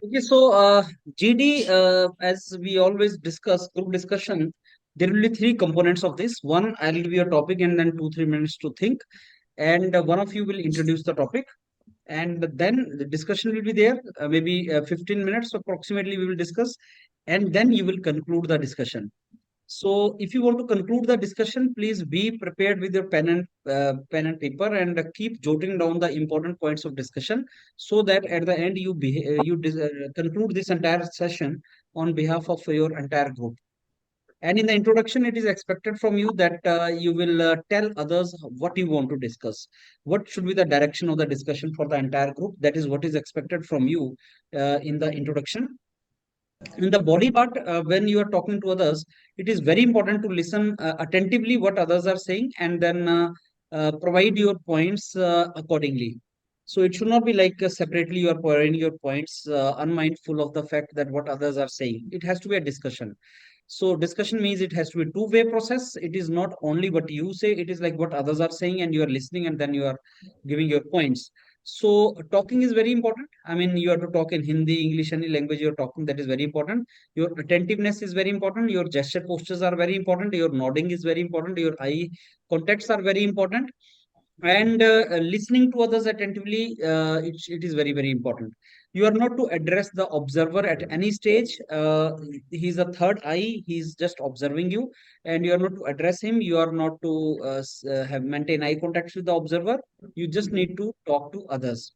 Okay, so GD, as we always discuss, group discussion, there will be three components of this. One, I'll give you a topic and then 2, 3 minutes to think. And one of you will introduce the topic. And then the discussion will be there, maybe 15 minutes approximately we will discuss. And then you will conclude the discussion. So, if you want to conclude the discussion, please be prepared with your pen and paper and keep jotting down the important points of discussion, so that at the end conclude this entire session on behalf of your entire group. And in the introduction, it is expected from you that you will tell others what you want to discuss. What should be the direction of the discussion for the entire group? That is what is expected from you in the introduction. In the body part, when you are talking to others, it is very important to listen attentively what others are saying, and then provide your points accordingly. So it should not be like separately you are providing your points unmindful of the fact that what others are saying. It has to be a discussion. So discussion means it has to be a two-way process. It is not only what you say, it is like what others are saying and you are listening and then you are giving your points. So talking is very important. I mean, you have to talk in Hindi, English, any language you're talking, that is very important. Your attentiveness is very important. Your gesture postures are very important. Your nodding is very important. Your eye contacts are very important. And listening to others attentively, it is very, very important. You are not to address the observer at any stage. He's a third eye. He's just observing you, and you are not to address him. You are not to have maintain eye contact with the observer. You just need to talk to others.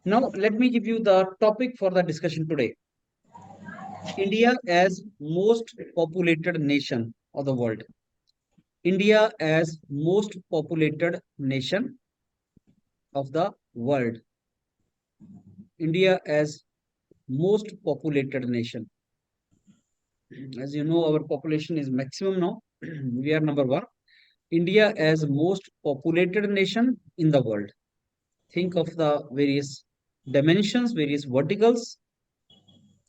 Now, let me give you the topic for the discussion today. India as most populated nation of the world. India as most populated nation of the world. India as most populated nation. As you know, our population is maximum now. We are number one. India as most populated nation in the world. Think of the various dimensions, various verticals.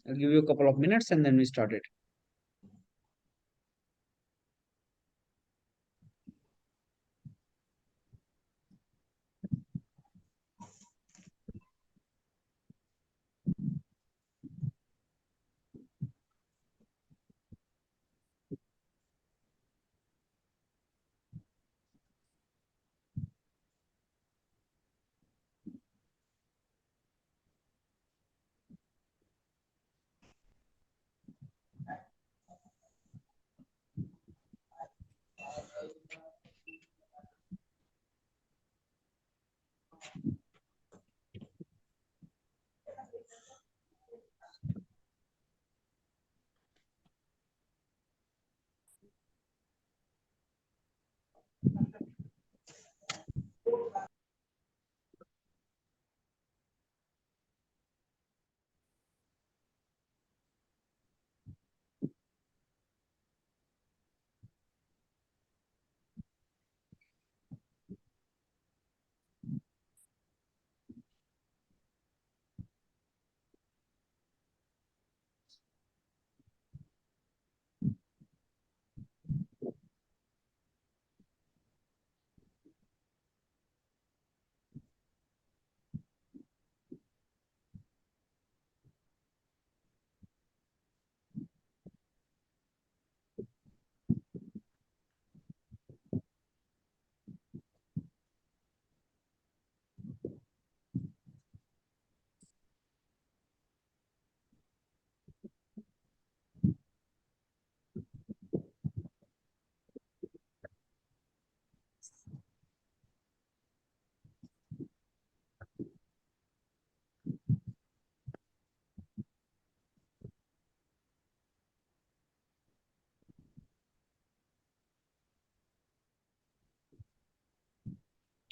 I'll give you a couple of minutes and then we start it.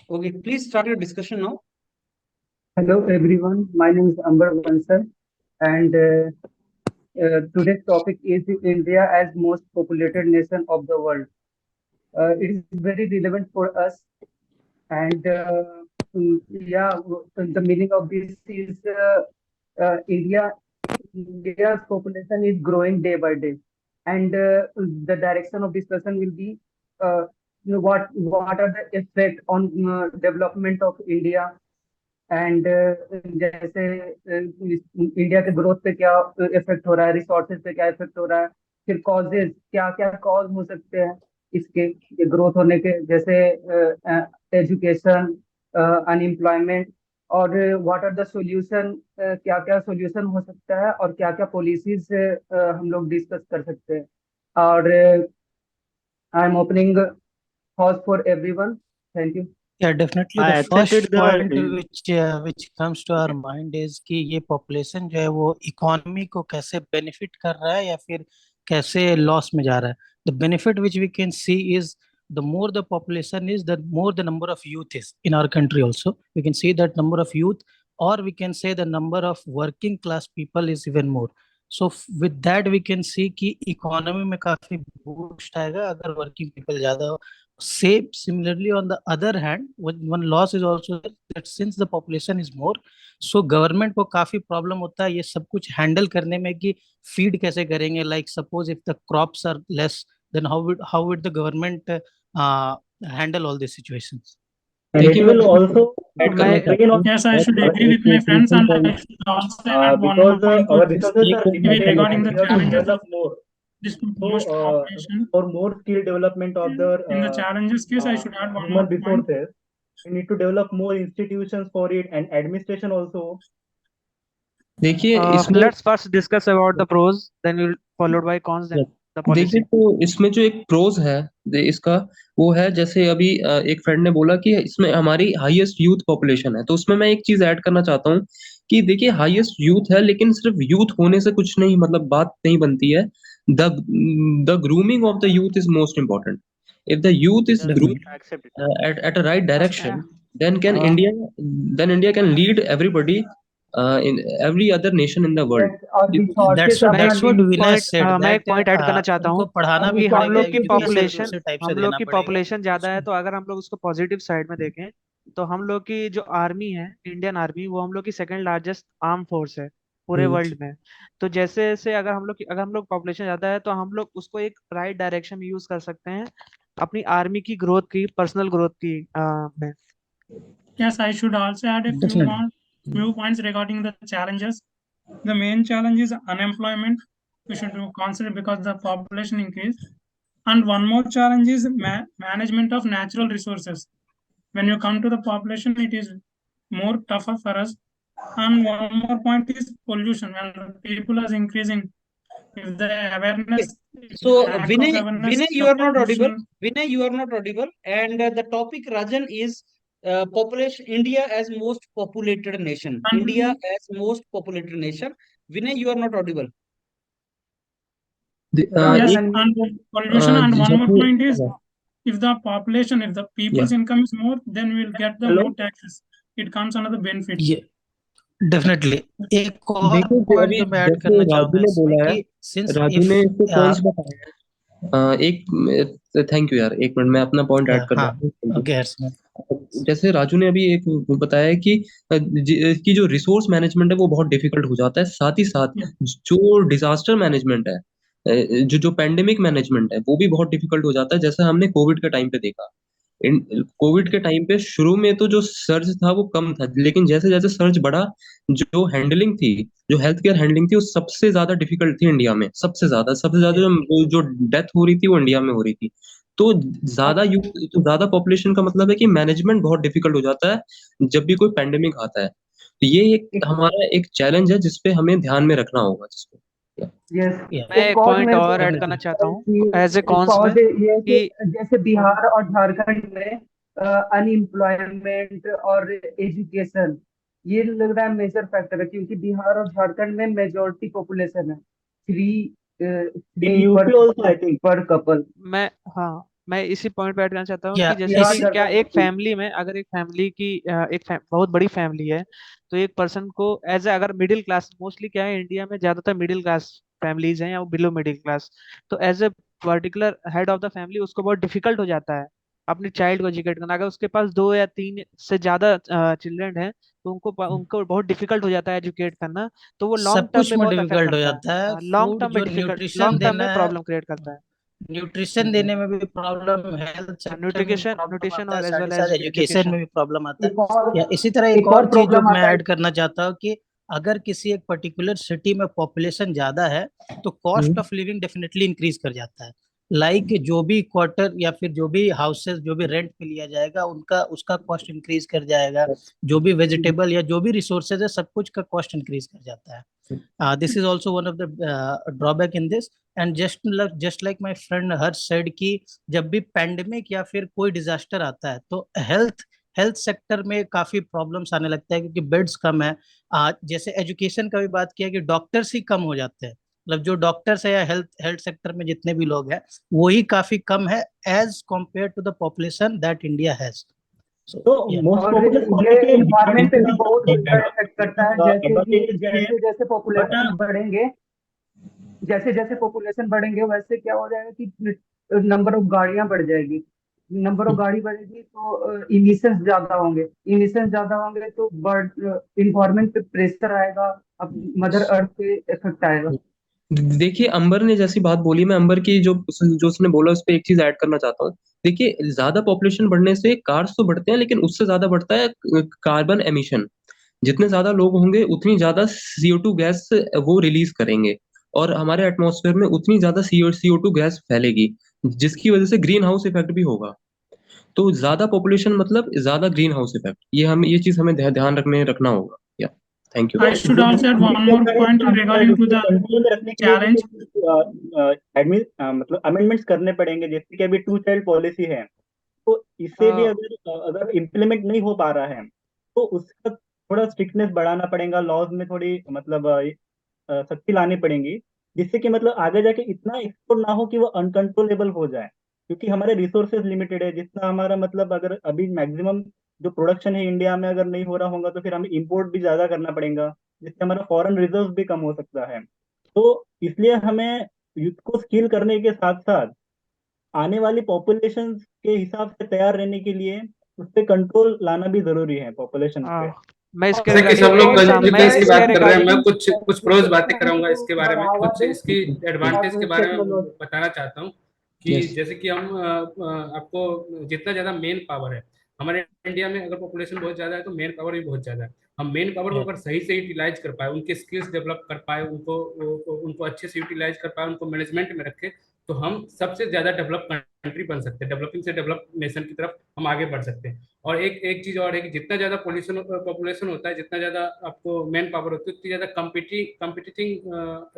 Okay, please start your discussion now. Hello everyone, my name is Amber Bansal and today's topic is India as most populated nation of the world. It is very relevant for us and the meaning of this is India's population is growing day by day and the direction of discussion will be what are the effect on development of India and जैसे India के growth पे क्या effect हो रहा है, resources पे क्या effect हो रहा है, फिर कॉजेज क्या क्या कॉज हो सकते हैं इसके ग्रोथ होने के, जैसे एजुकेशन, अनएम्प्लॉयमेंट, और व्हाट आर द सॉल्यूशन, क्या क्या सॉल्यूशन हो सकता है और क्या क्या पॉलिसीज हम लोग डिस्कस कर सकते हैं। और I am opening house for everyone. Thank you. Yeah, definitely. The I first accepted point the which comes to our mind is कि ये population जो है वो economy को कैसे benefit कर रहा है या फिर कैसे loss में जा रहा है. The benefit which we can see is the more the population is, the more the number of youth is in our country also. We can see that number of youth, or we can say the number of working class people is even more. So with that we can see कि economy में काफी boost आएगा अगर working people ज्यादा हो. Same similarly, on the other hand, one loss is also that since the population is more, so government को काफी problem होता है ये सब कुछ handle करने में कि feed कैसे करेंगे. Like suppose if the crops are less, then how would the government handle all these situations? and देखिए it मैं will also ऐड करना drain चाहता on हूँ Yes, I बहुत should बड़ा agree एक with my friends, crucial and I point should also add one more because point our to this. resources are एक Maybe limited regarding and the we have to challenges of develop more. this So, most population. for more skill development of the In the challenges case, I should add one more human point. resources, we need to develop more institutions for it and administration also. देखिए इसमें Let's first discuss about the pros, then we'll followed by cons, then the देखिए policy. तो इसमें जो एक pros है इसका वो है जैसे अभी एक फ्रेंड ने बोला कि इसमें हमारी हाईएस्ट यूथ पॉपुलेशन है तो उसमें मैं एक चीज ऐड करना चाहता हूँ कि देखिए हाईएस्ट यूथ है लेकिन सिर्फ यूथ होने से कुछ नहीं मतलब बात नहीं बनती है the the grooming of the youth is most important if the youth is Yes, groomed I accept it. at a right direction then can Uh, India then India can lead everybody in every other nation in the world. और That's resources what अपना that's what Vinay point said मैं एक that point add करना चाहता उनको हूँ पढ़ाना भी कि हम पड़ेगा लोग की एजुकेशन पॉपुलेशन उसी टाइप से हम लोग देना की पड़ेगा पॉपुलेशन ज्यादा है उसको. तो अगर हम लोग उसको पॉजिटिव साइड में देखें तो हम लोग की जो आर्मी है इंडियन आर्मी वो हम लोग की सेकंड लार्जेस्ट आर्म फोर्स है पूरे हम्म, वर्ल्ड में। तो जैसे जैसे अगर हम लोग पॉपुलेशन ज्यादा है तो हम लोग उसको एक राइट डायरेक्शन में यूज कर सकते हैं अपनी आर्मी की ग्रोथ की पर्सनल ग्रोथ की में। Yes, I should also add a Definitely. few points regarding the challenges. The main challenge is unemployment. We should consider because the population increase. And one more challenge is management of natural resources. When you come to the population, it is more tougher for us. And one more point is pollution. When the people is increasing, if the okay. awareness, So lack of Vinay, awareness, Vinay, you the are not audible. pollution. Vinay, you are not audible. And the topic, Rajan, is population. India as most populated nation. India And as most populated nation. Vinay, you are not audible. Rajan yes, एक and unmuted. pollution. And one more जैसे point is, if the population, if the या people's income is more, then we'll get the Hello? more taxes. It comes under the benefit. ये definitely एक और देखो जो point अभी जो मैं ऐड जैसे करना राजू चाहूंगा ने इसमें बोला है कि सिंस राजू इफ ने इसको पॉइंट्स बताए हैं एक थैंक यू यार एक मिनट मैं अपना पॉइंट ऐड कर हाँ लेता हूँ ओके हर्षमान. जैसे राजू ने अभी एक वो बताया है कि कि जो रिसोर्स मैनेजमेंट है वो बहुत डिफिकल्ट हो जाता है साथ ही साथ Yeah. जो डिजास्टर मैनेजमेंट है जो जो पैंडेमिक मैनेजमेंट है वो भी बहुत डिफिकल्ट हो जाता है जैसे हमने कोविड के टाइम पे देखा कोविड के टाइम पे शुरू में तो जो सर्ज था वो कम था लेकिन जैसे जैसे सर्ज बढ़ा जो हैंडलिंग थी जो हेल्थ केयर हैंडलिंग थी वो सबसे ज्यादा डिफिकल्ट थी इंडिया में सबसे ज्यादा जो डेथ हो रही थी वो इंडिया में हो रही थी तो ज्यादा यूथ तो ज्यादा पॉपुलेशन का मतलब है कि मैनेजमेंट बहुत डिफिकल्ट हो जाता है जब भी कोई पैंडेमिक आता है तो ये एक हमारा एक चैलेंज है जिसपे हमें ध्यान में रखना होगा जिसको यस। मैं एक एक कॉज पॉइंट मैं और ऐड करना डेफिनेटली चाहता हूँ एज ए कॉन्स में कॉज ये है कि कि जैसे बिहार और झारखंड में अनएम्प्लॉयमेंट और एजुकेशन, ये लग रहा है मेजर फैक्टर है, क्योंकि बिहार और झारखंड में मेजोरिटी पॉपुलेशन है, three In three UP also, I think. पर कपल। मैं हाँ मैं इसी पॉइंट पे ऐड करना चाहता हूँ या कि जैसे बिहार कि इसी क्या एक झारखंड। फैमिली में अगर एक फैमिली की बहुत बड़ी फैमिली है तो एक पर्सन को एज ए अगर मिडिल क्लास मोस्टली क्या है इंडिया में ज्यादातर मिडिल क्लास फैमिलीज हैं या वो बिलो मिडिल क्लास तो as a particular head of the family उसको बहुत डिफिकल्ट हो जाता है अपने चाइल्ड को एजुकेट करना। अगर उसके पास दो या तीन से ज्यादा चिल्ड्रन है तो उनको बहुत डिफिकल्ट हो जाता है एजुकेट करना। तो वो लॉन्ग सब टर्म कुछ में में बहुत अफेक्ट डिफिकल्ट हो करता जाता है है लॉन्ग फूड टर्म में जो डिफिकल्ट न्यूट्रिशन लॉन्ग टर्म में देना है प्रॉब्लम क्रिएट करता है। न्यूट्रिशन देने में भी प्रॉब्लम, हेल्थ सेक्टर में भी न्यूट्रिशन प्रॉब्लम न्यूट्रिशन आता है, और एज साथ ही वेल साथ एज एजुकेशन में एजुकेशन। भी प्रॉब्लम आता एक है। और या इसी तरह एक एक और और चीज जो प्रॉब्लम मैं आता है। ऐड करना चाहता हूँ कि अगर किसी एक पर्टिकुलर सिटी में पॉपुलेशन ज्यादा है तो cost of living definitely increase कर जाता है। लाइक जो भी क्वार्टर या फिर जो भी हाउसेस जो भी रेंट पे लिया जाएगा उनका उसका कॉस्ट इंक्रीज कर जाएगा। जो भी वेजिटेबल या जो भी रिसोर्सेज है सब कुछ का कॉस्ट इंक्रीज कर जाता है। This is also one of the drawback in this. And just like my friend Harsh said कि जब भी पैंडेमिक या फिर कोई डिजास्टर आता है तो हेल्थ सेक्टर में काफी प्रॉब्लम्स आने लगता है क्योंकि बेड्स कम है। जैसे एजुकेशन का भी बात किया कि डॉक्टर्स ही कम हो जाते हैं, मतलब जो डॉक्टर्स है या हेल्थ हेल्थ सेक्टर में जितने भी लोग हैं वो ही काफी कम है as compare to the population that India has. So तो या मोस्ट और पॉपुलस ये होने के इन्वायरमेंट पे भी बहुत डिसएडवांटेज इफेक्ट करता है, जैसे कि ये है। जैसे जैसे बट पॉपुलेशन बढ़ेंगे, जैसे जैसे पॉपुलेशन बढ़ेंगे वैसे क्या हो जाएगा कि नंबर ऑफ गाड़ियां बढ़ जाएगी। नंबर ऑफ गाड़ी बढ़ेगी तो इमिशंस ज्यादा होंगे तो बर्ड इन्वायरमेंट पे प्रेशर आएगा, अब मदर अर्थ पे इफेक्ट आएगा। देखिए, अंबर ने जैसी बात बोली, मैं अंबर की जो जो उसने बोला उस पे एक चीज ऐड करना चाहता हूँ। देखिए, ज्यादा पॉपुलेशन बढ़ने से कार्स तो बढ़ते हैं, लेकिन उससे ज्यादा बढ़ता है कार्बन एमिशन। जितने ज्यादा लोग होंगे उतनी ज्यादा CO2 गैस वो रिलीज करेंगे, और हमारे एटमॉस्फेयर में उतनी ज्यादा CO2 गैस फैलेगी, जिसकी वजह से ग्रीन हाउस इफेक्ट भी होगा। तो ज्यादा पॉपुलेशन मतलब ज्यादा ग्रीन हाउस इफेक्ट, ये चीज हमें ध्यान रखना होगा। या thank you. I should also add one more point regarding to the control में रखने के लिए challenge. मतलब अमेंडमेंट्स करने पड़ेंगे, जैसे कि अभी 2 चाइल्ड पॉलिसी है, तो इससे भी अगर अगर इम्प्लीमेंट नहीं हो पा रहा है तो उसका थोड़ा स्ट्रिक्टनेस बढ़ाना पड़ेगा, लॉज में थोड़ी मतलब सख्ती लानी पड़ेगी, जिससे कि मतलब आगे जाके इतना एक्सपोर्ट ना हो कि वो अनकंट्रोलेबल हो जाए, क्योंकि हमारे रिसोर्सेज लिमिटेड है। जितना हमारा मतलब अगर अभी मैक्सिमम जो प्रोडक्शन है इंडिया में अगर नहीं हो रहा होगा तो फिर हमें इंपोर्ट भी ज्यादा करना पड़ेगा, जिससे हमारा फॉरेन रिजर्व भी कम हो सकता है। तो इसलिए हमें यूथ को स्किल करने के साथ साथ आने वाली पॉपुलेशन के हिसाब से तैयार रहने के लिए उस पे कंट्रोल लाना भी जरूरी है पॉपुलेशन पे। मैं इसके जैसे कि सब लोग रिगार्डिंग मैं कंज्यूमेंट्स की इसके बात कर रहे हैं, मैं रिगार्डिंग कुछ प्रोज बातें कराऊंगा इसके बारे में, बढ़ावा कुछ दे इसकी एडवांटेज के और बारे में टेक्नोलॉजी। बताना चाहता हूँ कि यस। जैसे कि हम आपको जितना ज्यादा मेन पावर है हमारे इंडिया में, अगर पॉपुलेशन बहुत ज्यादा है तो मेन पावर भी बहुत ज्यादा है। हम मेन पावर को अगर सही से यूटिलाइज कर पाए, उनके स्किल्स डेवलप कर पाए, उनको अच्छे से यूटिलाइज कर पाए, उनको मैनेजमेंट में रखें, तो हम सबसे ज्यादा डेवलप कंट्री बन सकते हैं, डेवलपिंग से डेवलप नेशन की तरफ हम आगे बढ़ सकते हैं। और एक एक चीज और है कि जितना ज्यादा पॉपुलेशन होता है, जितना ज्यादा आपको मैन पावर होती है, उतनी ज्यादा कम्पिटिटिंग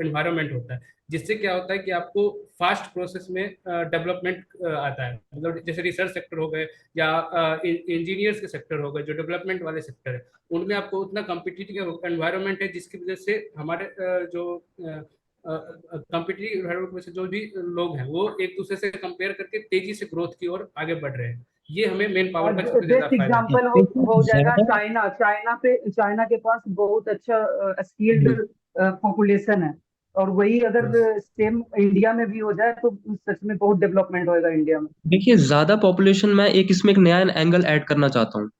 एनवायरनमेंट होता है, जिससे क्या होता है कि आपको फास्ट प्रोसेस में डेवलपमेंट आता है। मतलब जैसे रिसर्च सेक्टर हो गए या इंजीनियर्स के सेक्टर हो गए, जो डेवलपमेंट वाले सेक्टर है, उनमें आपको उतना कम्पिटिटिव एनवायरनमेंट है, जिसकी वजह से हमारे जो कम्पिटिटिव एनवायरनमेंट में से जो भी लोग हैं वो एक दूसरे से कंपेयर करके तेजी से ग्रोथ की ओर आगे बढ़ रहे हैं। ये हमें मेन पावर का सबसे ज्यादा बेस्ट फायदा है। एग्जांपल हो जाएगा चाइना के पास बहुत अच्छा स्किल्ड पॉपुलेशन है, और वही अगर सेम इंडिया में भी हो जाए तो सच में बहुत डेवलपमेंट होएगा इंडिया में। देखिए, ज्यादा पॉपुलेशन में इसमें एक नया एंगल ऐड करना चाहता हूँ।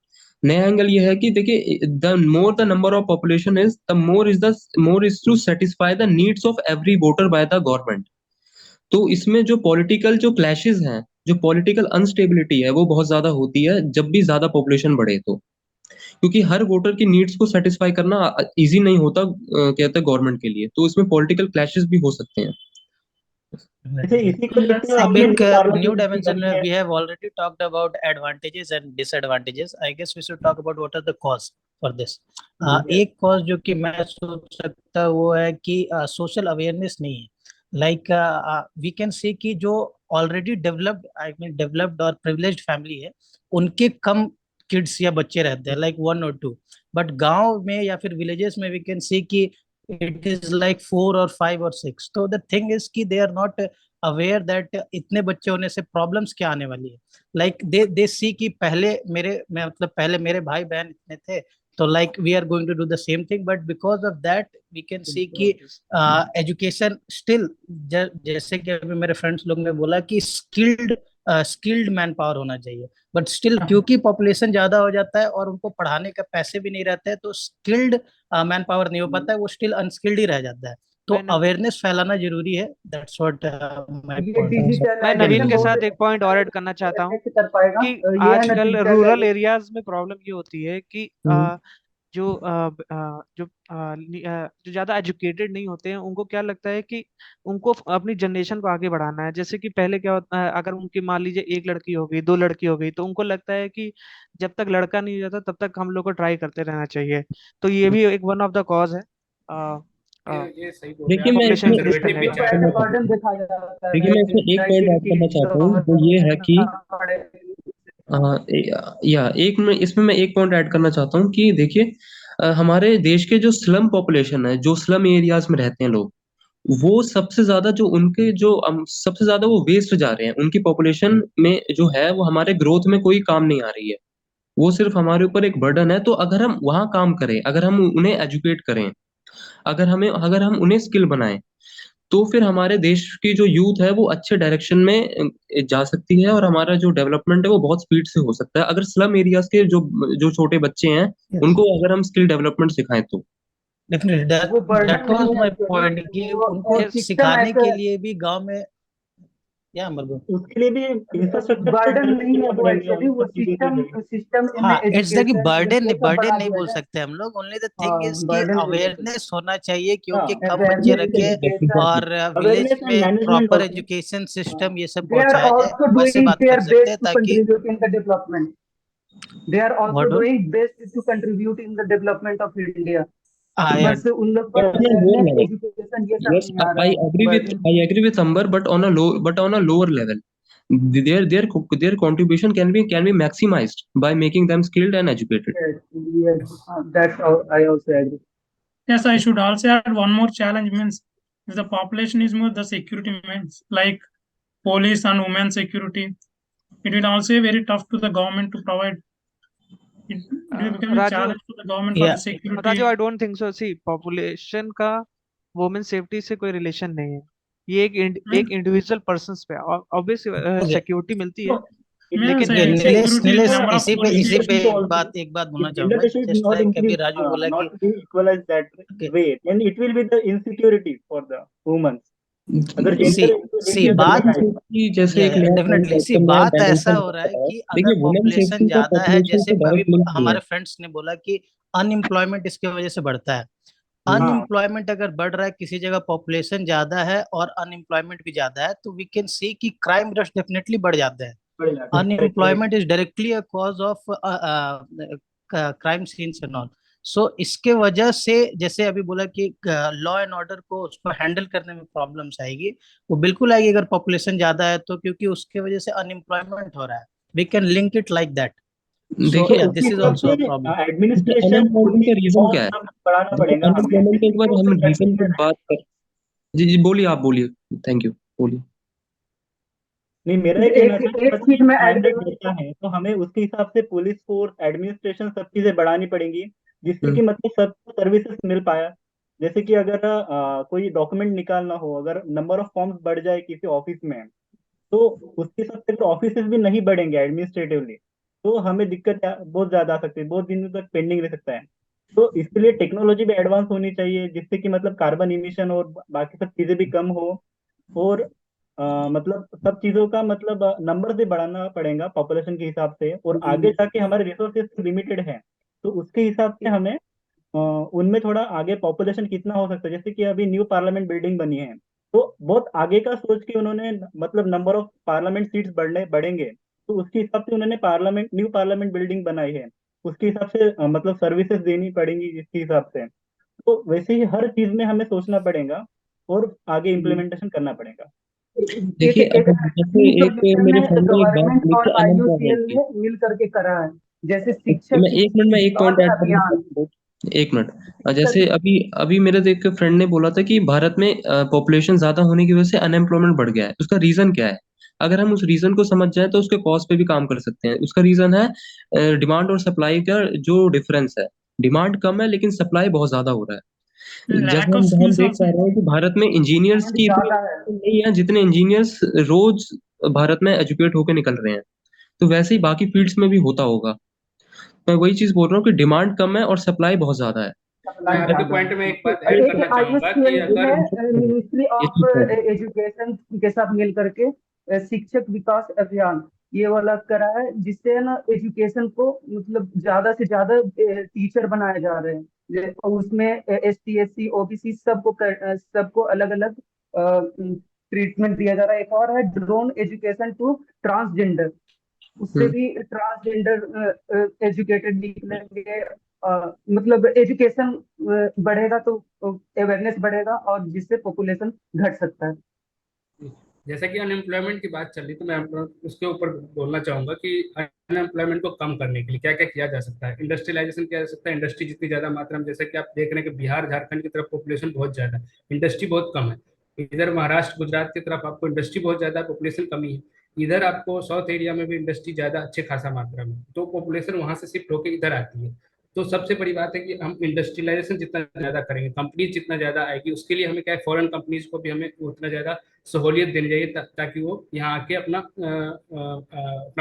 नया एंगल ये है कि देखिए, the more the number of population is, the more is to satisfy the needs of every voter by the government. तो इसमें जो पॉलिटिकल जो क्लैशेस हैं, जो पॉलिटिकल अनस्टेबिलिटी है, वो बहुत ज्यादा होती है जब भी ज्यादा पॉपुलेशन बढ़े तो, क्योंकि हर वोटर की नीड्स को सेटिस्फाई करना इजी नहीं होता, कहते हैं गवर्नमेंट के लिए, तो इसमें पॉलिटिकल क्लैशेस भी हो सकते हैं। अच्छा, इसी को देखते हुए अब हमने एक न्यू new पार्लियामेंट dimension, निकाली है। we have already talked about advantages and disadvantages. I guess we should talk about what are the cause for this. एक cause जो कि मैं सोच सकता हूँ वो है कि social awareness नहीं है। Like we can see कि जो already developed और privileged family है, उनके कम kids या बच्चे रहते हैं, like 1 or 2, but गांव में या फिर villages में we can see कि it is like 4 or 5 or 6. तो the thing is कि they are not aware that इतने बच्चे होने से प्रॉब्लम्स क्या आने वाली है। लाइक दे सी कि पहले मेरे भाई बहन इतने थे, तो like we are going to do the same thing, but because of that we can see कि एजुकेशन स्टिल, जैसे कि अभी मेरे फ्रेंड्स लोग ने बोला कि स्किल्ड मैन पावर होना चाहिए, बट स्टिल क्योंकि पॉपुलेशन ज्यादा हो जाता है और उनको पढ़ाने का पैसे भी नहीं रहते हैं, तो स्किल्ड मैन पावर नहीं हो पाता है, वो स्टिल अनस्किल्ड ही रह जाता है। तो मैंने अवेयरनेस फैलाना जरूरी है, दैट्स व्हाट माय ये पॉइंट। मैं डिजिटलाइजेशन नवीन के बहुत साथ एक पॉइंट और ऐड करना चाहता हूँ अफेक्ट कर पाएगा। कि ये है ना आजकल रूरल डिजिटलाइजेशन। एरियाज में प्रॉब्लम ये होती है कि जो जो ज्यादा एजुकेटेड नहीं होते हैं, उनको क्या लगता है कि उनको अपनी जनरेशन को आगे बढ़ाना है। जैसे कि पहले क्या होता है, अगर उनकी मान लीजिए एक लड़की हो गई, दो लड़की हो गई, तो उनको लगता है कि जब तक लड़का नहीं हो जाता तब तक हम लोग को ट्राई करते रहना चाहिए। तो ये भी एक वन ऑफ द कॉज है ये सही बोल रहे देखिए हैं आप, मैं पॉपुलेशन इसमें कंजर्वेटिव इंक्रीज भी करने उनको का। चाहे ऐसे तो बर्डन दिखाया जाता देखिए है मैं इसमें एक पॉइंट ऐड करना कि चाहता हूँ, वो ये है कि पड़े। इसमें मैं एक पॉइंट ऐड करना चाहता हूँ कि देखिए हमारे देश के जो स्लम पॉपुलेशन है, जो स्लम एरियाज में रहते हैं लोग, वो सबसे ज्यादा जो उनके जो सबसे ज्यादा वो वेस्ट जा रहे हैं। उनकी पॉपुलेशन में जो है वो हमारे ग्रोथ में कोई काम नहीं आ रही है, वो सिर्फ हमारे ऊपर एक बर्डन है। तो अगर हम वहाँ काम करें, अगर हम उन्हें एजुकेट करें, अगर हम उन्हें स्किल बनाएं, तो फिर हमारे देश की जो यूथ है वो अच्छे डायरेक्शन में जा सकती है, और हमारा जो डेवलपमेंट है वो बहुत स्पीड से हो सकता है, अगर स्लम एरियाज के जो जो छोटे बच्चे हैं यस, उनको अगर हम स्किल डेवलपमेंट सिखाएं तो। डेफिनेटली वो दैट बर्डन वाज नहीं है माय actually, पॉइंट कि वो उनको सिस्टम सिखाने ऐसा के है। लिए भी गांव में या अमर उसके लिए भी इंफ्रास्ट्रक्चर बर्डन नहीं है वो पड़ेंगे, एक्चुअली, वो सब चीजों के लिए। सिस्टम इन हाँ, इट्स द कि एजुकेशन बर्डन वो सब बर्डन बढ़ा नहीं दिया बोल जाए। सकते हम लोग, ओनली द हाँ थिंग इज कि बर्डन नहीं बोल सकते। अवेयरनेस होना चाहिए, हाँ, क्योंकि कम बच्चे अवेयरनेस रखे एजुकेशन, और विलेज अवेयरनेस एंड में management proper also. Education system ये सब they are पहुंचाया जाए, also वैसे doing बात their कर सकते best हैं to ताकि contribute in the development. They are also what doing best to contribute in the development of India. आई बस उन लोग पर on a lower awareness level. Education ये सब Yes, नहीं आ रहा है burden. I agree with Amber, but on a lower level. Their contribution can be maximized by making them skilled and educated. Yes, yes, that's how I also agree. Yes, I should also add one more challenge means if the population is more, the security means like police and women security. It will also be very tough to the government to provide. It will become a Raju challenge to the government for या the security. Raju I don't think so. See, population का women safety से कोई relation नहीं है। ये एक individual person पे obvious security मिलती है, Means लेकिन Nilesh security Nilesh number of इसी पे police. एक बात बोलना If gender चाहूंगा, ratio is just not like अभी increased, राजू बोला कि not be equalized that okay, way, then it will be the insecurity for the women. अगर सी gender सी ratio बात बढ़ेगा कि जैसे एक नया डेफिनेटली पॉइंट सी नया बात ऐसा डायमेंशन हो रहा है बताया। कि अगर देखिए वुमेन पॉपुलेशन सेफ्टी का ज्यादा है, पॉपुलेशन जैसे से अभी डायरेक्ट लिंक नहीं हमारे है। फ्रेंड्स ने बोला कि अनएम्प्लॉयमेंट इसके वजह से बढ़ता है। हाँ अनएम्प्लॉयमेंट अगर बढ़ रहा है, किसी जगह पॉपुलेशन ज्यादा है और अनएम्प्लॉयमेंट भी ज्यादा है, तो वी कैन सी कि क्राइम रश डेफिनेटली बढ़ जाता है। बढ़ जाता है, correct, correct. Unemployment is directly a cause of crime scenes and all. So इसके वजह से जैसे अभी बोला कि लॉ एंड ऑर्डर को उसको हैंडल करने में प्रॉब्लम्स आएगी, वो बिल्कुल आएगी अगर पॉपुलेशन ज्यादा है तो, क्योंकि उसके वजह से अनएम्प्लॉयमेंट हो रहा है। We can link it like that. So देखिए या उसके दिस इज हिसाब ऑल्सो से अ प्रॉब्लम। एडमिनिस्ट्रेशन अनएम्प्लॉयमेंट का रीजन क्या है? सब बढ़ाना देखिए पड़ेगा हमें। अनएम्प्लॉयमेंट के बाद हम रीजन कंडीशन पर बात कर। जी जी बोलिए, आप बोलिए, थैंक यू, बोलिए। नहीं, मेरा ये कहना था कि एक चीज मैं ऐड क्राइम रेट बढ़ता है तो हमें उसके हिसाब से पुलिस फोर्स, एडमिनिस्ट्रेशन, सब चीजें बढ़ानी पड़ेंगी, जिससे कि मतलब सबको सर्विसेज मिल पाया। जैसे कि अगर कोई डॉक्यूमेंट निकालना हो, अगर नंबर ऑफ फॉर्म्स बढ़ जाए किसी ऑफिस में, तो उसके हिसाब से ऑफिस भी नहीं बढ़ेंगे एडमिनिस्ट्रेटिवली, तो हमें दिक्कत बहुत ज्यादा आ सकती है, बहुत दिनों तक पेंडिंग रह सकता है। तो इसके लिए टेक्नोलॉजी भी एडवांस होनी चाहिए, जिससे कि मतलब कार्बन इमिशन और बाकी सब चीजें भी कम हो। और मतलब सब चीजों का मतलब नंबर भी बढ़ाना पड़ेगा पॉपुलेशन के हिसाब से, और आगे जाके हमारे रिसोर्सेज लिमिटेड है, तो उसके हिसाब से हमें उनमें थोड़ा आगे पॉपुलेशन कितना हो सकता है। जैसे कि अभी न्यू पार्लियामेंट बिल्डिंग बनी है, तो बहुत आगे का सोच के उन्होंने मतलब नंबर ऑफ पार्लियामेंट सीट्स बढ़ेंगे, तो उसके हिसाब से उन्होंने न्यू पार्लियामेंट बिल्डिंग बनाई है, उसके हिसाब से मतलब सर्विसेज देनी पड़ेंगी जिसके हिसाब से। तो वैसे ही हर चीज में हमें सोचना पड़ेगा और आगे इम्प्लीमेंटेशन करना पड़ेगा। देखिए अगर जैसे एक मेरे फ्रेंड ने एक बात गवर्नमेंट बोली और थी अनएम्प्लॉयमेंट IUCN की। ने मिल करके करा है, जैसे तो शिक्षक मैं एक मिनट में एक पॉइंट लॉन्च ऐड करना अभियान। चाहता हूँ। एक मिनट। जैसे अभी अभी मेरे एक फ्रेंड ने बोला था कि भारत में पॉपुलेशन ज्यादा होने की वजह से अनएम्प्लॉयमेंट बढ़ गया है, उसका रीजन क्या है? अगर हम उस रीजन को समझ जाए तो उसके कॉज पे भी काम कर सकते हैं। उसका रीजन है डिमांड और सप्लाई का जो डिफरेंस है। डिमांड कम है लेकिन सप्लाई बहुत ज्यादा हो रहा है। जैसे Lack of हम skills देख also. पा रहे हैं कि भारत में इंजीनियर्स की इतनी ज्यादा है। नहीं है जितने इंजीनियर्स रोज भारत में एजुकेट होकर निकल रहे हैं। तो वैसे ही बाकी फील्ड्स में भी होता होगा। मैं वही चीज बोल रहा हूँ कि डिमांड कम है और सप्लाई बहुत ज्यादा है। मैं आपके पॉइंट में एक बात ऐड करना चाहूंगा कि ISCL अगर है मिनिस्ट्री ऑफ एजुकेशन के साथ मिल करके शिक्षक विकास अभियान ये वाला करा है, जिससे है ना एजुकेशन को मतलब ज्यादा से ज्यादा टीचर बनाए जा रहे हैं। उसमें ST SC OBC सबको अलग अलग ट्रीटमेंट दिया जा रहा है। एक और है ड्रोन एजुकेशन टू ट्रांसजेंडर, उससे भी ट्रांसजेंडर एजुकेटेड निकलेंगे। मतलब एजुकेशन बढ़ेगा तो अवेयरनेस बढ़ेगा और जिससे पॉपुलेशन घट सकता है। जैसा कि अनएम्प्लॉयमेंट की बात चल रही, तो मैं उसके ऊपर बोलना चाहूंगा कि अनएम्प्लॉयमेंट को कम करने के लिए क्या क्या किया जा सकता है। इंडस्ट्रियलाइजेशन किया जा सकता है। इंडस्ट्री जितनी ज्यादा मात्रा में, जैसे कि आप देख रहे हैं कि बिहार झारखंड की तरफ पॉपुलेशन बहुत ज्यादा है, इंडस्ट्री बहुत कम है। इधर महाराष्ट्र गुजरात की तरफ आपको इंडस्ट्री बहुत ज्यादा है, पॉपुलेशन कमी है। इधर आपको साउथ एरिया में भी इंडस्ट्री ज्यादा अच्छे खासा मात्रा में, तो पॉपुलेशन वहां से शिफ्ट होकर इधर आती है। तो सबसे बड़ी बात है कि हम इंडस्ट्रियलाइजेशन जितना ज्यादा करेंगे, कंपनीज जितना ज्यादा आएगी, उसके लिए हमें क्या है, फॉरेन कंपनीज को भी हमें उतना ज्यादा सहूलियत देनी चाहिए ताकि वो यहाँ आके अपना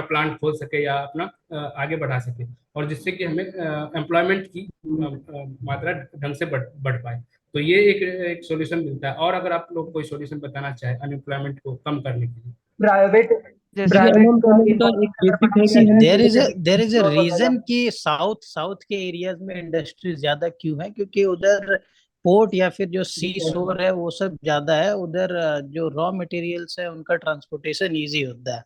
प्लांट खोल सके या अपना आगे बढ़ा सके, और जिससे कि हमें एम्प्लॉयमेंट की मात्रा ढंग से बढ़ पाए। तो ये एक सॉल्यूशन मिलता है। और अगर आप लोग कोई सॉल्यूशन बताना चाहे अनएम्प्लॉयमेंट को कम करने के लिए। प्राइवेट जैसे अनएम्प्लॉयमेंट का एक बेसिक है कि देर इज अ रीजन कि साउथ के एरियाज में इंडस्ट्रीज ज्यादा क्यों है, क्योंकि उधर पोर्ट या फिर जो सी शोर है वो सब ज्यादा है। उधर जो रॉ मटेरियल्स है उनका ट्रांसपोर्टेशन इजी होता है,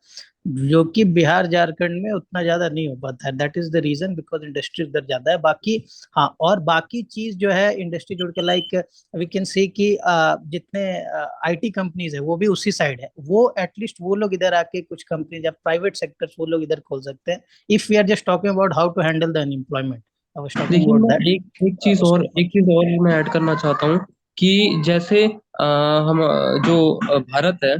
जो कि बिहार झारखंड में उतना ज्यादा नहीं हो पाता है। That is the reason, because industry उधर ज्यादा है। बाकी हाँ, और बाकी चीज जो है इंडस्ट्री जोड़ के, लाइक वी कैन सी कि जितने IT कंपनीज है वो भी उसी साइड है। वो एटलीस्ट वो लोग इधर आके कुछ कंपनी या प्राइवेट सेक्टर्स वो लोग इधर खोल सकते हैं। If we are just talking about how to handle the unemployment, I was talking देखिए, अबाउट मैं दैट। एक चीज और मैं ऐड करना चाहता हूँ कि जैसे हम जो भारत है,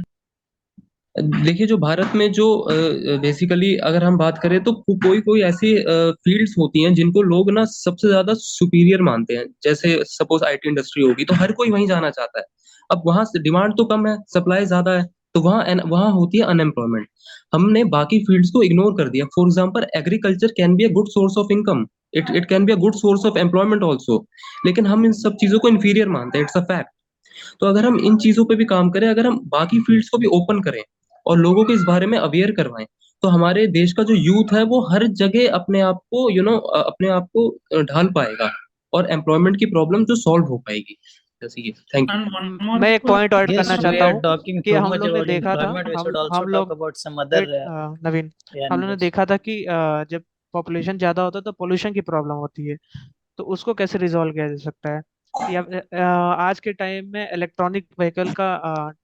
देखिए जो भारत में जो बेसिकली अगर हम बात करें तो कोई कोई ऐसी फील्ड्स होती हैं जिनको लोग ना सबसे ज्यादा सुपीरियर मानते हैं। जैसे सपोज IT इंडस्ट्री होगी तो हर कोई वहीं जाना चाहता है। अब वहां से डिमांड तो कम है, सप्लाई ज्यादा है, तो वहां होती है अनएम्प्लॉयमेंट। हमने बाकी फील्ड्स को इग्नोर कर दिया। For example, agriculture can be a good source of income, it can be a good source of employment also, लेकिन हम इन सब चीजों को इन्फीरियर मानते हैं। It's a fact. तो अगर हम इन चीजों पे भी काम करें, अगर हम बाकी फील्ड्स को भी ओपन करें और लोगों को इस बारे में अवेयर करवाएं, तो हमारे देश का जो यूथ है वो हर जगह अपने आप को अपने आप को ढाल पाएगा और एम्प्लॉयमेंट की प्रॉब्लम जो सॉल्व हो पाएगी। जैसे ये। Thank you. And one more मैं एक पॉइंट ऐड Yes, करना we चाहता are हूँ talking कि too हम much लोग ने about देखा था, employment. We should also हम talk लोग about some other वेट नवीन, हम लोग ने animals. देखा था कि जब पॉपुलेशन ज्यादा होता है तो पोल्यूशन की प्रॉब्लम होती है। तो उसको कैसे रिजॉल्व किया जा सकता है कि अब आज के टाइम में इलेक्ट्रॉनिक व्हीकल का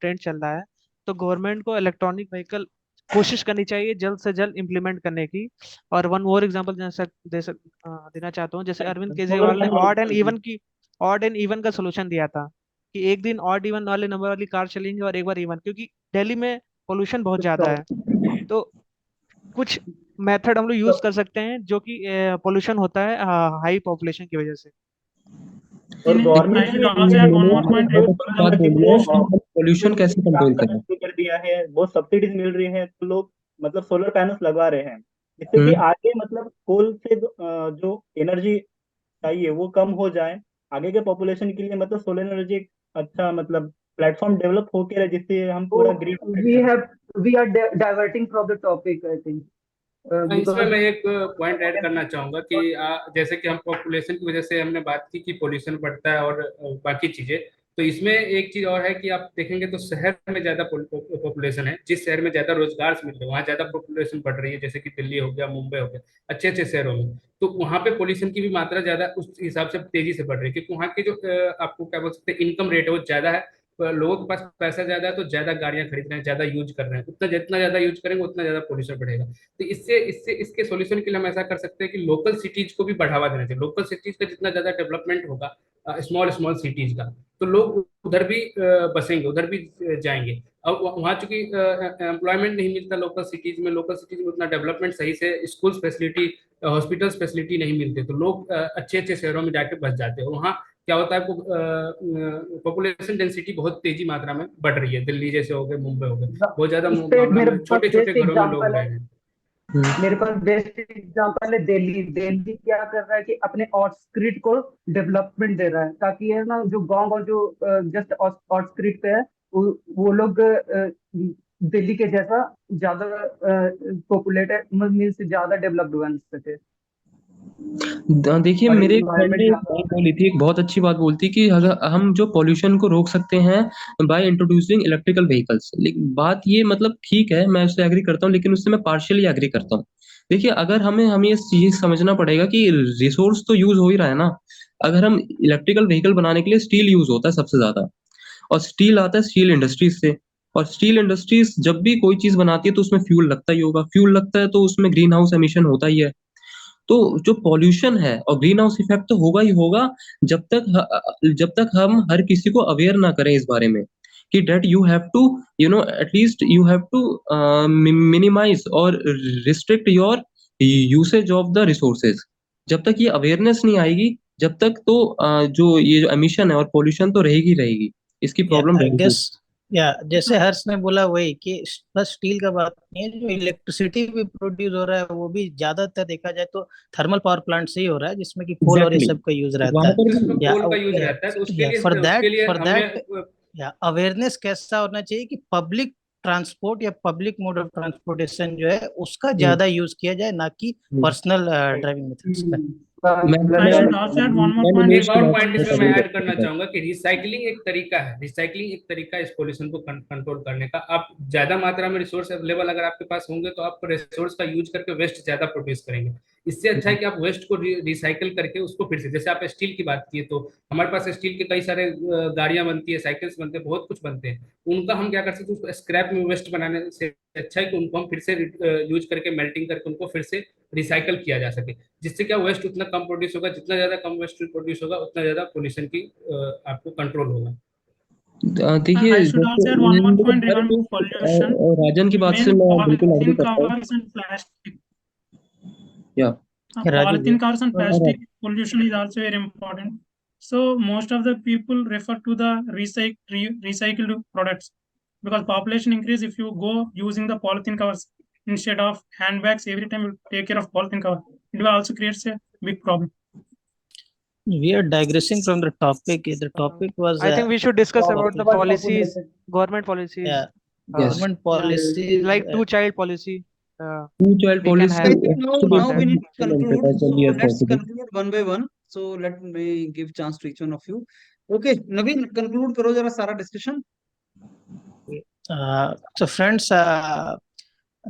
ट्रेंड चल रहा है। तो गवर्नमेंट को इलेक्ट्रॉनिक व्हीकल कोशिश करनी चाहिए जल्द से जल्द इम्प्लीमेंट करने की। और वन मोर एग्जांपल देना चाहता हूँ, जैसे अरविंद केजरीवाल ने ऑड एंड इवन का सोल्यूशन दिया था कि एक दिन ऑड इवन वाले नंबर वाली कार चलेंगी और एक बार इवन, क्योंकि दिल्ली में पोल्यूशन बहुत ज्यादा है। तो कुछ मेथड हम लोग यूज कर सकते हैं जो कि पोल्यूशन होता है हाई पॉपुलेशन की वजह से। और I government will also add one more point. बात बोल रहे हैं, पोल्यूशन कैसे कंट्रोल करें। कर दिया है, बहुत सब्सिडीज मिल रही है, तो लोग मतलब सोलर पैनल्स लगवा रहे हैं, जिससे कि आगे मतलब कोल से जो एनर्जी चाहिए वो कम हो जाए। आगे के पॉपुलेशन के लिए मतलब सोलर एनर्जी एक अच्छा मतलब प्लेटफॉर्म डेवलप होके रहे, जिससे हम पूरा grid we are diverting from the topic, I think. इसमें मैं एक पॉइंट ऐड करना चाहूंगा कि जैसे कि हम पॉपुलेशन की वजह से हमने बात की कि पोल्यूशन बढ़ता है और बाकी चीजें। तो इसमें एक चीज और है कि आप देखेंगे तो शहर में ज्यादा पॉपुलेशन है। जिस शहर में ज्यादा रोजगार मिल रहे हैं वहाँ ज्यादा पॉपुलेशन बढ़ रही है, जैसे कि दिल्ली हो गया, मुंबई हो गया, अच्छे अच्छे शहरों में। तो वहाँ पे पोल्यूशन की भी मात्रा ज्यादा उस हिसाब से तेजी से बढ़ रही है, क्योंकि वहाँ की जो आपको क्या बोल सकते हैं, इनकम रेट है वो ज्यादा है। लोगों के पास पैसा ज्यादा है तो ज्यादा गाड़ियां खरीद रहे हैं, ज्यादा यूज कर रहे हैं। उतना जितना ज्यादा यूज करेंगे उतना ज्यादा पोल्यूशन बढ़ेगा। तो इससे इससे इसके सॉल्यूशन के लिए हम ऐसा कर सकते हैं कि लोकल सिटीज को भी बढ़ावा देना चाहिए। लोकल सिटीज का जितना ज्यादा डेवलपमेंट होगा, स्मॉल स्मॉल सिटीज का, तो लोग उधर भी बसेंगे, उधर भी जाएंगे। अब वहाँ चूंकि एम्प्लॉयमेंट नहीं मिलता लोकल सिटीज में, उतना डेवलपमेंट सही से स्कूल फैसिलिटी, हॉस्पिटल फैसिलिटी नहीं मिलते, तो लोग अच्छे अच्छे शहरों में जाके बस जाते हैं। वहाँ क्या होता है, पॉपुलेशन डेंसिटी बहुत तेजी मात्रा में बढ़ रही है। दिल्ली जैसे हो गए, मुंबई हो गए, बहुत ज्यादा इस पे मेरे पास छोटे छोटे बेस्ट घरों में लोग एग्जांपल रह है। रहे हैं। मेरे पास बेस्ट एग्जांपल है दिल्ली। दिल्ली क्या कर रहा है कि अपने आउटस्क्रिट को डेवलपमेंट दे रहा है, ताकि है ना जो गांव और जो जस्ट आउटस्क्रिट पे है वो लोग दिल्ली के जैसा ज्यादा पॉपुलेटेड मीन्स ज्यादा डेवलप्ड बन सके देखिए और मेरे एक फ्रेंड इन्वायरमेंट ने एक ज्यादा। बात बोली थी, एक बहुत अच्छी बात बोलती कि अगर हम जो पॉल्यूशन को रोक सकते हैं बाय इंट्रोड्यूसिंग इलेक्ट्रिकल व्हीकल्स। लेकिन बात ये मतलब ठीक है, मैं उससे एग्री करता हूँ, लेकिन उससे मैं पार्शियली एग्री करता हूँ। देखिए अगर हमें ये चीज समझना पड़ेगा कि रिसोर्स तो यूज हो ही रहा है ना। अगर हम इलेक्ट्रिकल व्हीकल बनाने के लिए स्टील यूज होता है सबसे ज्यादा, और स्टील आता है स्टील इंडस्ट्रीज से। और स्टील इंडस्ट्रीज जब भी कोई चीज बनाती है तो उसमें फ्यूल लगता ही होगा, फ्यूल लगता है तो उसमें ग्रीन हाउस एमिशन होता ही है। तो जो पॉल्यूशन है और ग्रीन हाउस इफेक्ट तो होगा ही होगा, जब तक हम हर किसी को अवेयर ना करें इस बारे में कि that you have to at least you have to minimize और restrict your usage of the resources. जब तक ये अवेयरनेस नहीं आएगी, जब तक तो जो ये जो एमिशन है और पॉल्यूशन तो रहेगी रहेगी, इसकी प्रॉब्लम आई रहेगी। गेस जैसे हर्ष ने बोला वही कि बस स्टील का बात नहीं है, जो इलेक्ट्रिसिटी भी प्रोड्यूस हो रहा है वो भी ज्यादातर देखा जाए तो थर्मल पावर प्लांट से ही हो रहा है, जिसमें कि कोल और ये एग्जैक्टली सब का यूज रहता वहां है। पर जिसमें भी या कोल का यूज रहता है, तो या उसके लिए फॉर हमें दैट या अवेयरनेस कैसा होना चाहिए कि पब्लिक ट्रांसपोर्ट या पब्लिक मोड ऑफ ट्रांसपोर्टेशन जो है उसका ज्यादा यूज किया जाए, ना कि पर्सनल ड्राइविंग मेथड्स पे। मैं I मैं should also add one more मैं point निमेश एक की और regarding बात पॉइंट से इसमें बहुत मैं pollution. एग्री ऐड करना करता हूँ। चाहूंगा कि रिसाइकलिंग एक तरीका है, रिसाइकलिंग एक तरीका है इस पोल्यूशन को कंट्रोल करने का। आप ज्यादा मात्रा में रिसोर्स अवेलेबल अगर आपके पास होंगे तो आप रिसोर्स का यूज करके वेस्ट ज्यादा प्रोड्यूस करेंगे। इससे अच्छा है कि आप वेस्ट को रिसाइकल करके उसको फिर से, जैसे आप स्टील की बात किए तो हमारे पास स्टील के कई सारे गाड़ियां बनती है, साइकिल्स बनते हैं, बहुत कुछ बनते हैं। उनका हम क्या कर सकते हैं, उसको स्क्रैप में वेस्ट बनाने से अच्छा है कि उनको हम फिर से यूज करके मेल्टिंग करके उनको फिर से रिसाइकल किया जा सके। जिससे क्या वेस्ट उतना कम प्रोड्यूस होगा, जितना ज्यादा कम वेस्ट प्रोड्यूस होगा उतना ज्यादा पोल्यूशन की आपको कंट्रोल होगा। देखिए I should जैसे also add one more लेकिन point हर regarding चीज pollution. राजन की बात से Main मैं बिल्कुल एग्री polythene करता हूँ। covers and plastic. या Raju ji. Polythene covers and हाँ, plastic pollution is also very important. So most of the people refer to the recycled products because population increase. If you go using the polythene covers instead of handbags, every time you take care of polythene cover, it will also creates a big problem. We are digressing from the topic. The topic was I think we should discuss about the policies, Population. government policies. yes, government Yeah, policies. like two-child policy. Uh, two-child we can policy I have think has now to be on now that. we need to implemented conclude. as So early as let's possible. conclude one by one. So let me give chance to each one of you. Okay, Naveen, conclude करो जरा सारा discussion. So friends,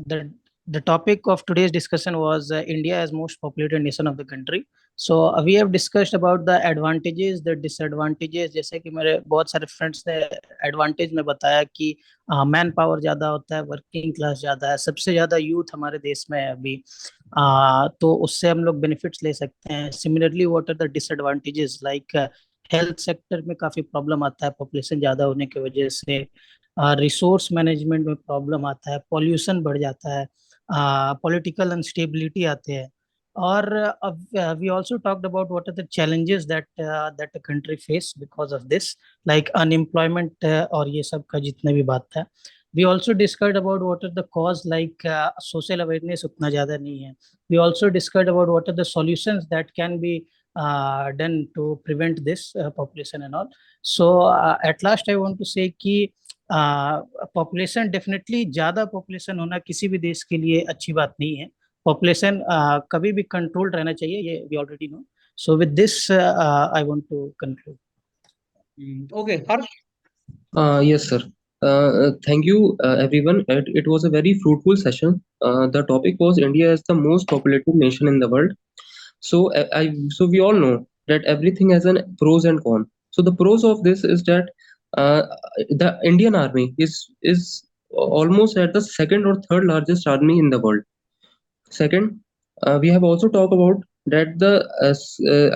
the the topic of today's discussion was India as most populated nation of the country. So we have discussed about the advantages, the disadvantages. जैसे कि मेरे बहुत सारे friends ने advantage में बताया कि मैन पावर ज्यादा होता है, वर्किंग क्लास ज्यादा है, सबसे ज्यादा यूथ हमारे देश में है अभी। तो उससे हम लोग बेनिफिट्स ले सकते हैं। Similarly what are the disadvantages, like health sector में काफी प्रॉब्लम आता है पॉपुलेशन ज्यादा होने की वजह से। रिसोर्स मैनेजमेंट में प्रॉब्लम आता है, पॉल्यूशन बढ़ जाता है, पॉलिटिकल अनस्टेबिलिटी आते हैं। और we also talked about what are the challenges that the country face because of this, like unemployment और ये सब का जितने भी बात था। We also discussed about what are the cause, like social awareness उतना ज्यादा नहीं है। We also discussed about what are the solutions that can be done to prevent this population and all. So at last I want to say कि population definitely ज्यादा population होना किसी भी देश के लिए अच्छी बात नहीं है। पॉपुलेशन कभी भी कंट्रोल्ड रहना चाहिए, ये we already know. So with this I want to conclude. Okay, Harsh. Yes, sir. Thank you, everyone. It was a very fruitful session. The topic was India as the most populated nation in the world. So so we all know that everything has an pros and cons. So the pros of this is that uh, the Indian army is almost at the second or third largest army in the world. Second, we have also talked about that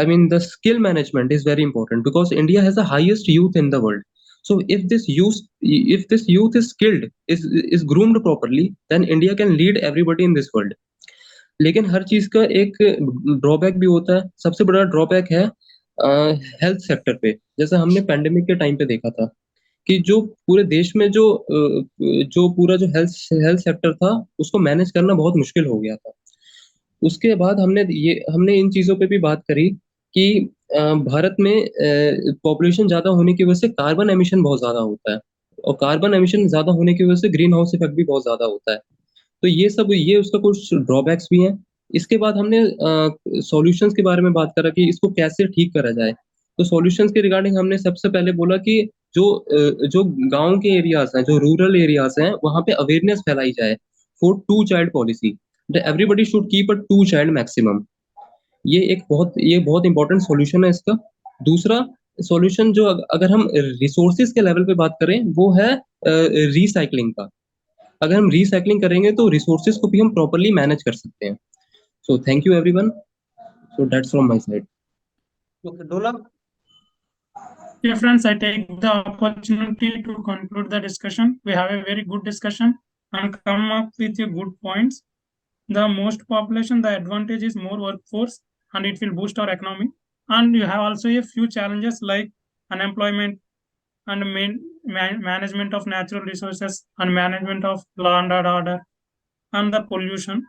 I mean the skill management is very important because India has the highest youth in the world. So if this youth is skilled, is groomed properly, then India can lead everybody in this world. लेकिन हर चीज का एक drawback भी होता है। सबसे बड़ा drawback है हेल्थ सेक्टर पे। जैसे हमने पेंडेमिक के टाइम पे देखा था कि जो पूरे देश में जो पूरा जो हेल्थ सेक्टर था उसको मैनेज करना बहुत मुश्किल हो गया था। उसके बाद हमने इन चीजों पे भी बात करी कि भारत में पॉपुलेशन ज्यादा होने की वजह से कार्बन एमिशन बहुत ज्यादा होता है, और कार्बन एमिशन ज्यादा होने की वजह से ग्रीन हाउस इफेक्ट भी बहुत ज्यादा होता है। तो ये उसका कुछ ड्रॉबैक्स भी हैं। इसके बाद हमने सॉल्यूशंस के बारे में बात करा कि इसको कैसे ठीक करा जाए। तो सॉल्यूशंस के रिगार्डिंग हमने सबसे पहले बोला कि जो गांव के एरियाज हैं, जो रूरल एरियाज हैं, वहां पे अवेयरनेस फैलाई जाए for two child policy. Everybody should keep a two child maximum. ये बहुत इंपॉर्टेंट सॉल्यूशन है इसका। दूसरा सॉल्यूशन जो अगर हम रिसोर्सेज के लेवल पे बात करें, वो है रिसाइकलिंग का। अगर हम रिसाइकलिंग करेंगे तो रिसोर्सेज को भी हम प्रॉपर्ली मैनेज कर सकते हैं। So thank you everyone. So that's from my side. Okay, Dola. Okay, friends, I take the opportunity to conclude the discussion. We have a very good discussion and come up with your good points. The most population, the advantage is more workforce and it will boost our economy. And you have also a few challenges like unemployment and management of natural resources and management of law and order and the pollution.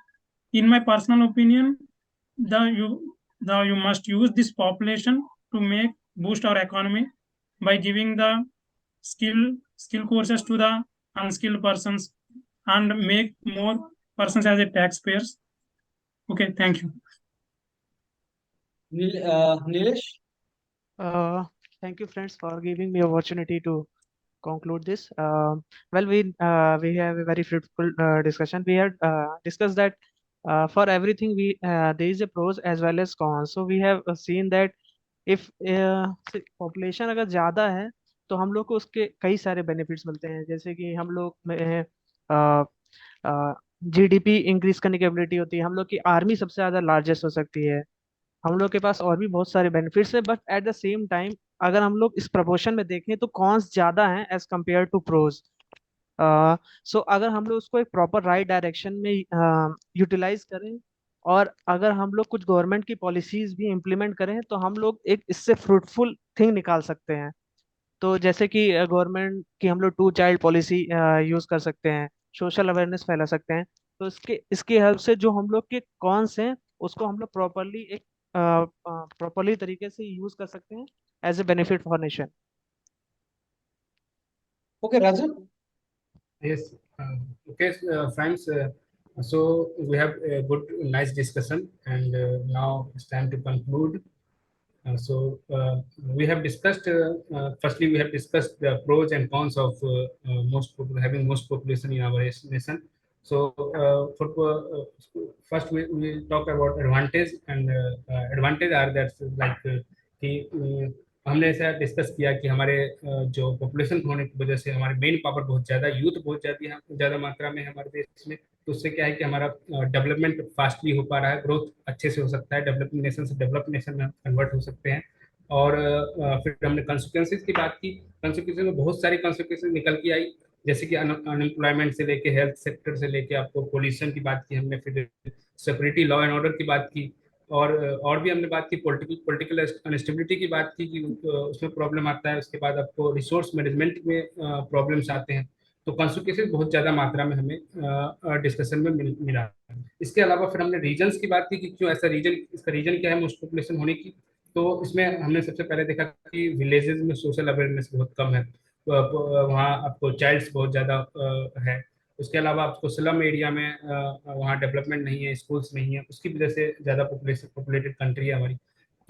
In my personal opinion, you must use this population to make boost our economy by giving the skill courses to the unskilled persons and make more persons as a taxpayers. Okay, thank you. Nilesh. Thank you, friends, for giving me opportunity to conclude this. Well, we have a very fruitful discussion. We had discussed that for everything there is a pros as well as cons. So we have seen that if population अगर ज़्यादा है तो हम लोग को उसके कई सारे बेनिफिट्स मिलते हैं, जैसे कि हम लोग में जीडीपी इंक्रीज करने की एबिलिटी होती है, हम लोग की आर्मी सबसे ज़्यादा लार्जेस्ट हो सकती है, हम लोग के पास और भी बहुत सारे बेनिफिट्स है। But at the same time अगर हम लोग इस प्रपोर्शन में देखें तो कॉन्स ज़्यादा हैं एज कम्पेयर टू प्रोज। सो अगर हम लोग उसको एक प्रॉपर राइट डायरेक्शन में यूटिलाइज करें और अगर हम लोग कुछ गवर्नमेंट की पॉलिसीज भी इम्प्लीमेंट करें तो हम लोग एक इससे फ्रूटफुल थिंग निकाल सकते हैं। तो जैसे कि गवर्नमेंट की हम लोग टू चाइल्ड पॉलिसी यूज़ कर सकते हैं, सोशल अवेयरनेस फैला सकते हैं। तो इसके हेल्प से जो हम लोग के कॉन्स हैं उसको हम लोग प्रॉपरली तरीके से यूज़ कर सकते हैं as a benefit for nation. Okay, Rajan. Yes. Okay, friends. So we have a good, nice discussion, and now it's time to conclude. We have discussed. Firstly, we have discussed the pros and cons of having most population in our nation. So, first we talk about advantage, and advantage are that like कि हमने ऐसा discuss किया कि हमारे जो population होने की वजह से हमारे मेन पावर बहुत ज़्यादा, यूथ बहुत ज़्यादा मात्रा में है हमारे देश में। तो उससे क्या है कि हमारा डेवलपमेंट फास्टली हो पा रहा है, ग्रोथ अच्छे से हो सकता है, डेवलपिंग नेशन से डेवलप नेशन में कन्वर्ट हो सकते हैं। और फिर हमने कॉन्सिक्वेंसेज की बात की। कॉन्सिक्वेंसेज में बहुत सारी कॉन्सिक्वेंसेज निकल के आई, जैसे कि अनएम्प्लॉयमेंट से लेके हेल्थ सेक्टर से लेके आपको पोल्यूशन की बात की हमने, फिर सिक्योरिटी लॉ एंड ऑर्डर की बात की, और भी हमने बात की पॉलिटिकल अनस्टेबिलिटी की बात की कि उसमें प्रॉब्लम आता है। उसके बाद आपको रिसोर्स मैनेजमेंट में प्रॉब्लम्स आते हैं। तो कॉन्सिक्वेंसेज बहुत ज़्यादा मात्रा में हमें डिस्कशन में मिला। इसके अलावा फिर हमने रीजन्स की बात की कि क्यों ऐसा इसका रीजन क्या है मोस्ट पॉपुलेशन होने की। तो इसमें हमने सबसे पहले देखा कि विलेजेस में सोशल अवेयरनेस बहुत कम है, वहाँ आपको चाइल्ड्स बहुत ज़्यादा है। उसके अलावा आपको स्लम एरिया में वहाँ डेवलपमेंट नहीं है, स्कूल्स नहीं है, उसकी वजह से ज़्यादा पॉपुलेटेड कंट्री है हमारी।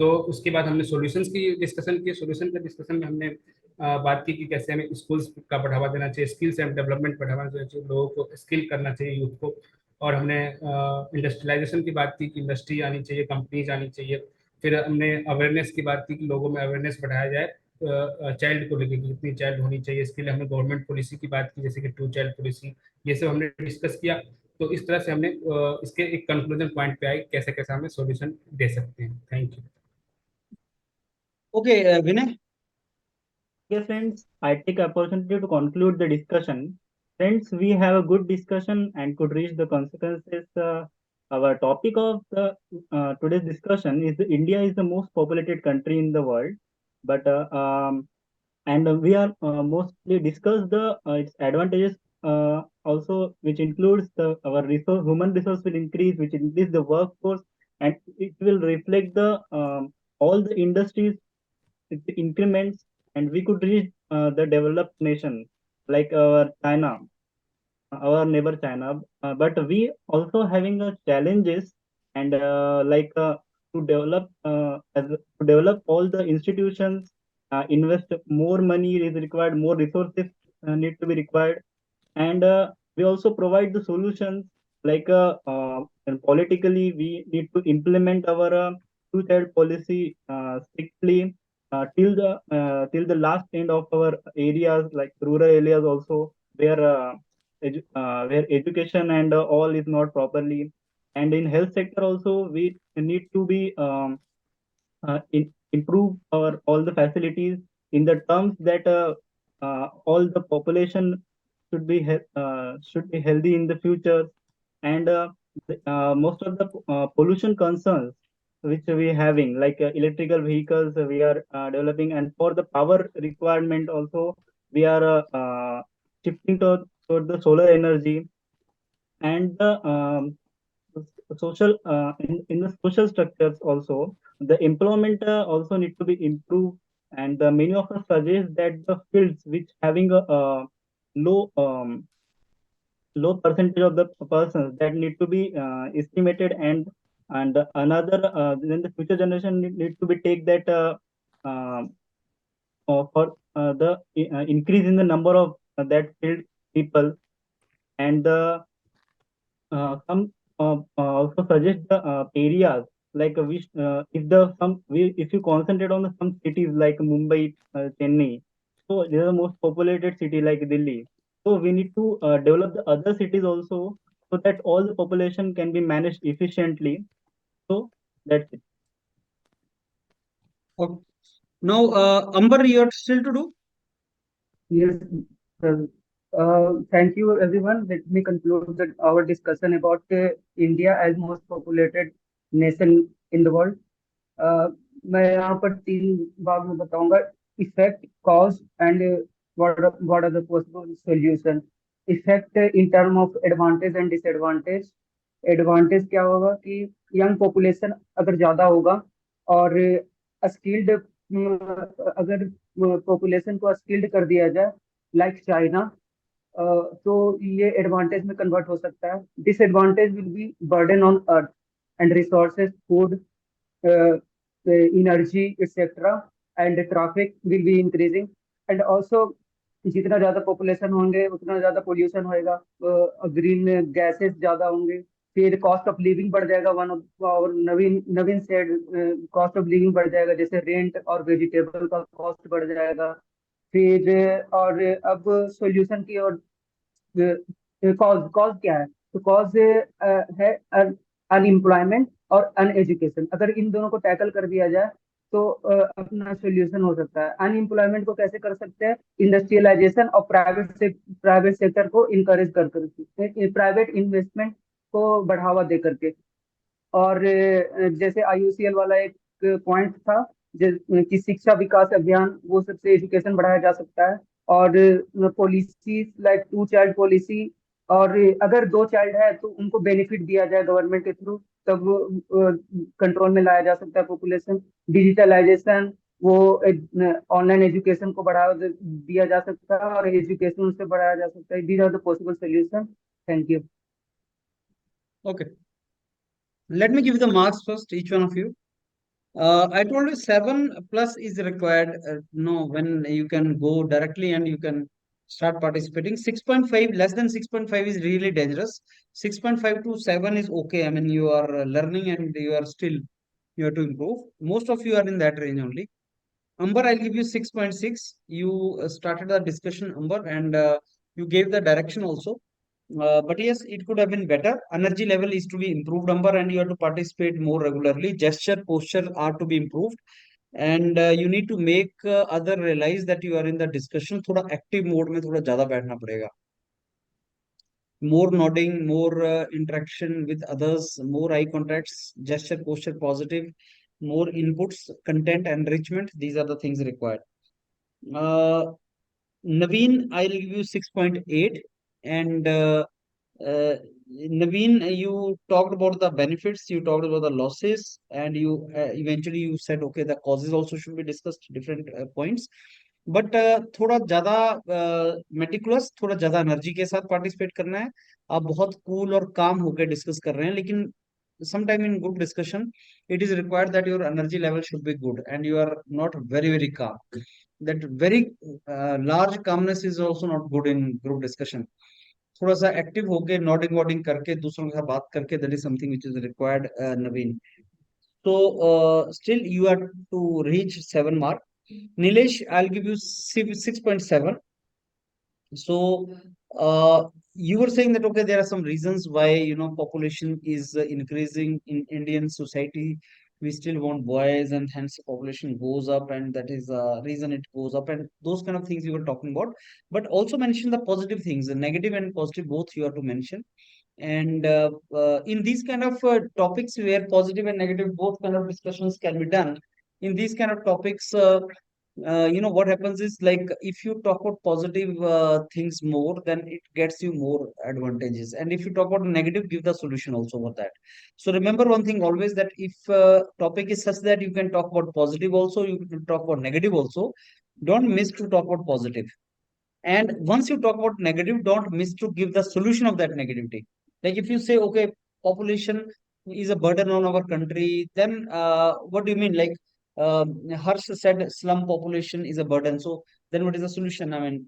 तो उसके बाद हमने सॉल्यूशंस की डिस्कशन की। सॉल्यूशन के डिस्कशन में हमने बात की कि कैसे हमें स्कूल्स का बढ़ावा देना चाहिए, स्किल्स एंड डेवलपमेंट बढ़ावा देना चाहिए, लोगों को स्किल करना चाहिए यूथ को। और हमने इंडस्ट्रियलाइजेशन की बात की कि इंडस्ट्री आनी चाहिए, कंपनीज आनी चाहिए। फिर हमने अवेयरनेस की बात की कि लोगों में अवेयरनेस बढ़ाया जाए चाइल्ड को लेकर, कितनी चाइल्ड होनी चाहिए। इसके लिए हमने गवर्नमेंट पॉलिसी की बात की, जैसे कि टू चाइल्ड पॉलिसी, ये सब हमने डिस्कस किया। तो इस तरह से हमने इसके एक कंक्लूजन पॉइंट पे आए कैसे कैसे हमें सॉल्यूशन दे सकते हैं। Thank you. Okay, Vinay. Yes, friends, I take opportunity to conclude the discussion. Friends, we have a good discussion and could reach the consequences. Our topic of the today's discussion is India is the most populated country in the world, but and we are mostly discuss the its advantages also, which includes the our resource human resource will increase, which increase the workforce, and it will reflect the all the industries with the increments, and we could reach the developed nation like our neighbor China. But we also having challenges, and to develop all the institutions, invest more money is required, more resources need to be required, and we also provide the solutions and politically we need to implement our two-child policy strictly till the last end of our areas like rural areas also where education and all is not properly, and in health sector also we need to be improve our all the facilities in the terms that all the population should be healthy in the future, and most of the pollution concerns which we having like electrical vehicles we are developing, and for the power requirement also we are shifting toward the solar energy, and the in the social structures also the employment also need to be improved, and many of us suggest that the fields which having a low low percentage of the persons that need to be estimated, and another then the future generation need to be take that uh, for the increase in the number of that field people, and the some also suggest the areas like if the some we if you concentrate on the, some cities like Mumbai, Chennai, so they are the most populated city like Delhi. So we need to develop the other cities also so that all the population can be managed efficiently. So that's it. Okay. Now, Amber, you are still to do. Yes, sir. Thank you, everyone. Let me conclude our discussion about India as most populated nation in the world. मैं यहाँ पर तीन भाग में बताऊंगा: effect, cause and what are the possible solution. Effect in term of advantage and disadvantage. Advantage क्या होगा कि यंग पॉपुलेशन अगर ज्यादा होगा और स्किल्ड, अगर पॉपुलेशन को स्किल्ड कर दिया जाए लाइक चाइना, तो ये एडवांटेज में कन्वर्ट हो सकता है. Disadvantage will be burden on earth and resources, food, energy, etc., and traffic will be increasing. And also जितना ज्यादा पॉपुलेशन होंगे उतना ज्यादा पोल्यूशन होएगा, ग्रीन गैसेस ज्यादा होंगे, फिर कॉस्ट ऑफ लिविंग बढ़ जाएगा. वन और नवीन नवीन सेड कॉस्ट ऑफ लिविंग बढ़ जाएगा, जैसे रेंट और वेजिटेबल का कॉस्ट बढ़ जाएगा. फिर और अब सॉल्यूशन की और कॉज कॉज क्या है? तो कॉज है अनएम्प्लॉयमेंट और अनएजुकेशन. अगर इन दोनों को टैकल कर दिया जाए तो अपना सोल्यूशन हो सकता है. अनएम्प्लॉयमेंट को कैसे कर सकते हैं? इंडस्ट्रियलाइजेशन और प्राइवेट सेक्टर को इनकरेज कर करके, प्राइवेट इन्वेस्टमेंट को बढ़ावा दे करके. और जैसे IUCL वाला एक पॉइंट था कि शिक्षा विकास अभियान, वो सबसे एजुकेशन बढ़ाया जा सकता है. और policies like two child policy, और अगर दो चाइल्ड है तो उनको बेनिफिट दिया जाए गवर्नमेंट के थ्रू, तब कंट्रोल में लाया जा सकता है पॉपुलेशन. डिजिटलाइजेशन, वो ऑनलाइन एजुकेशन को बढ़ावा दिया जा सकता है और एजुकेशन उससे बढ़ाया जा सकता है. These are the possible solution. Thank you. Okay. Let me give the marks first, each one of you. I told you 7+ is required. No, when you can go directly and you can start participating. 6.5, less than 6.5 is really dangerous. 6.5 to 7 is okay. I mean, you are learning and you are still, you have to improve. Most of you are in that range only. Amber, I'll give you 6.6. You started the discussion, Amber, and you gave the direction also. But yes, it could have been better. Energy level is to be improved, Amber, and you have to participate more regularly. Gesture, posture are to be improved, and you need to make other realize that you are in the discussion. थोड़ा active mode में थोड़ा ज़्यादा बैठना पड़ेगा. More nodding, more interaction with others, more eye contacts, gesture, posture positive, more inputs, content enrichment. These are the things required. Naveen, I'll give you 6.8. And Naveen, you talked about the benefits, you talked about the losses, and you eventually you said, okay, the causes also should be discussed, different points. But थोड़ा ज्यादा meticulous, थोड़ा ज्यादा energy के साथ participate करना है. आप बहुत कूल और काम होकर डिस्कस कर रहे हैं, लेकिन sometime in group discussion it is required that your energy level should be good and you are not very calm. That very large calmness is also not good in group discussion. थोड़ा सा active होके nodding वॉडिंग करके दूसरों के साथ बात करके, that is something which is required, Naveen. So still you are to reach 7 mark. Nilesh, I'll give you 6.7. So you were saying that, okay, there are some reasons why, population is increasing in Indian society. We still want boys, and hence population goes up, and that is the reason it goes up, and those kind of things you were talking about. But also mention the positive things, the negative and positive both you have to mention. And in these kind of topics where positive and negative both kind of discussions can be done, in these kind of topics, what happens is, like, if you talk about positive things more, then it gets you more advantages. And if you talk about negative, give the solution also for that. So remember one thing always, that if topic is such that you can talk about positive also, you can talk about negative also, don't miss to talk about positive. And once you talk about negative, don't miss to give the solution of that negativity. Like if you say, okay, population is a burden on our country, then what do you mean? Like Harsh said, slum population is a burden. So then what is the solution? I mean,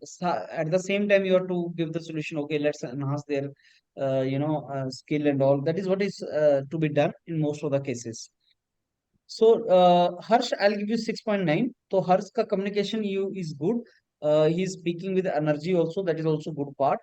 at the same time, you have to give the solution. Okay, let's enhance their, skill and all. That is what is to be done in most of the cases. So, Harsh, I'll give you 6.9. So, Harsh ka communication you is good. He's speaking with energy also. That is also good part.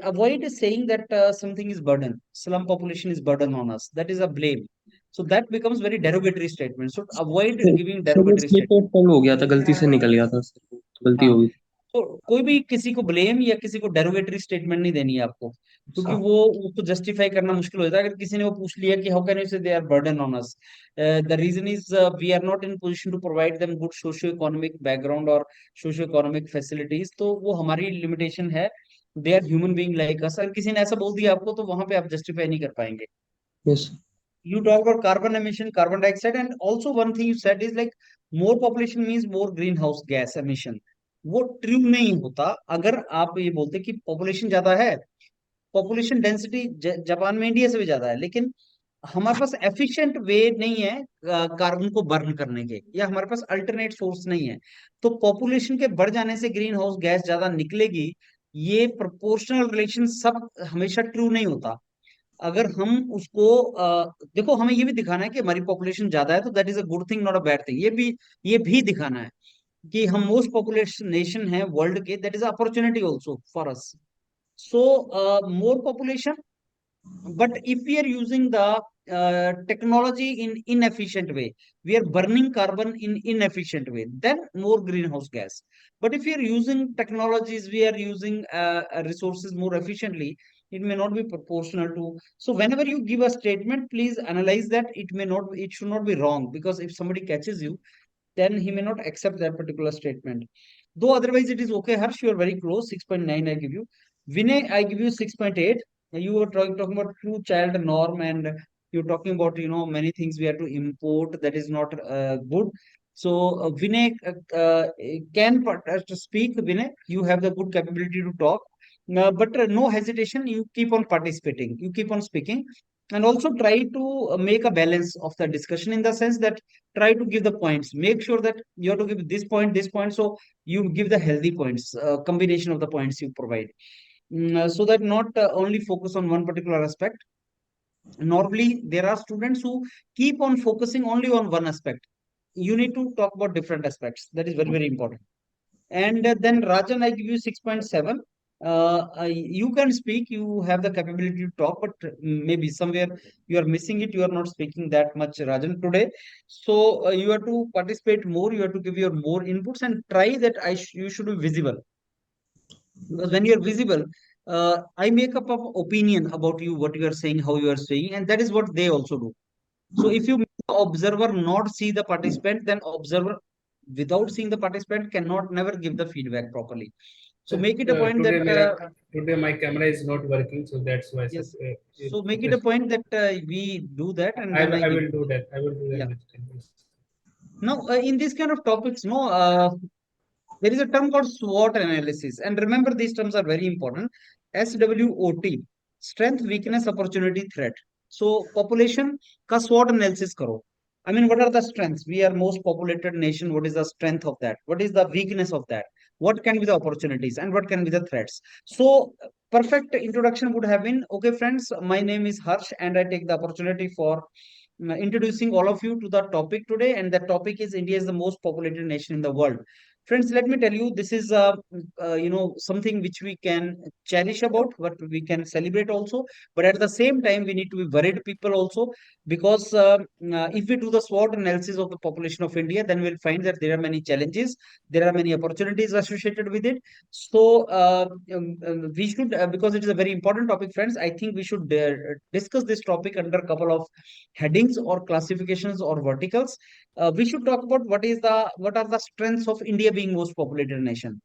Avoid saying that something is burden. Slum population is burden on us. That is a blame. So that becomes very derogatory statement. So avoid giving sir वो derogatory slip statement. Of tongue हो गया था, गलती से निकल गया था sir, गलती हाँ. हो गई. तो कोई भी किसी को ब्लेम या किसी को डेरोगेटरी स्टेटमेंट नहीं देनी है आपको, क्योंकि वो उसको जस्टिफाई करना मुश्किल हो जाता है. अगर किसी ने वो पूछ लिया कि how can you say they are burden on us, the reason is we are not in position to provide them good socio economic background और सोशियो इकोनॉमिक फैसिलिटीज. तो वो हमारी लिमिटेशन है. They are human being like us. अगर किसी ने ऐसा बोल दिया आपको, तो वहां पे आप जस्टिफाई नहीं कर पाएंगे. Yes. You talk about carbon emission, carbon dioxide, and also one thing you said is like more population means more greenhouse gas emission. वो ट्रू नहीं होता. अगर आप ये बोलते कि पॉपुलेशन ज्यादा है, पॉपुलेशन डेंसिटी जापान में इंडिया से भी ज्यादा है, लेकिन हमारे पास एफिशिएंट वे नहीं है कार्बन को बर्न करने के, या हमारे पास अल्टरनेट सोर्स नहीं है, तो पॉपुलेशन के बढ़ जाने से ग्रीन हाउस गैस ज्यादा निकलेगी. ये प्रोपोर्शनल रिलेशन सब हमेशा ट्रू नहीं होता. अगर हम उसको देखो, हमें ये भी दिखाना है कि हमारी पॉपुलेशन ज्यादा है, तो that is a good thing, not a bad thing. ये भी दिखाना है कि हम मोस्ट पॉपुलेशन नेशन है वर्ल्ड के. That is opportunity also for us. So more population, but if we are using the technology in inefficient way, we are burning carbon in inefficient way, then more greenhouse gas. But if we are using technologies, we are using resources more efficiently, it may not be proportional to. So whenever you give a statement, please analyze that it should not be wrong, because if somebody catches you, then he may not accept that particular statement. Though otherwise it is okay. Harsh, you are very close. 6.9 I give you. Vinay, I give you 6.8. You were talking about true child norm, and you're talking about, many things we have to import. That is not good. So Vinay can to speak. Vinay, you have the good capability to talk. But no hesitation. You keep on participating. You keep on speaking. And also try to make a balance of the discussion, in the sense that try to give the points. Make sure that you have to give this point, this point. So you give the healthy points, combination of the points you provide, so that not only focus on one particular aspect. Normally, there are students who keep on focusing only on one aspect. You need to talk about different aspects. That is very important. And then Rajan, I give you 6.7. You can speak, you have the capability to talk, but maybe somewhere you are missing it. You are not speaking that much, Rajan, today. So you have to participate more. You have to give your more inputs and try that you should be visible. Because when you are visible, I make up an opinion about you, what you are saying, how you are saying, and that is what they also do. So if you make the observer not see the participant, then observer without seeing the participant cannot never give the feedback properly. So Sir, make it a point today that today my camera is not working, so that's why, sir. yes. So make it a point that we do that, and then I I give. will do that. I will do that Yeah. next time. Yes. Now, in this kind of topics, no, there is a term called SWOT analysis, and remember these terms are very important. SWOT, strength, weakness, opportunity, threat. So population का SWOT analysis करो. I mean, what are the strengths? We are most populated nation. What is the strength of that? What is the weakness of that? What can be the opportunities and what can be the threats? So perfect introduction would have been, okay, friends, my name is Harsh, and I take the opportunity for introducing all of you to the topic today, and the topic is India is the most populated nation in the world. Friends, let me tell you, this is something which we can cherish about, what we can celebrate also. But at the same time, we need to be worried people also, because if we do the SWOT analysis of the population of India, then we'll find that there are many challenges, there are many opportunities associated with it. So we should, because it is a very important topic, friends, I think we should discuss this topic under a couple of headings or classifications or verticals. We should talk about what are the strengths of India being most populated nation.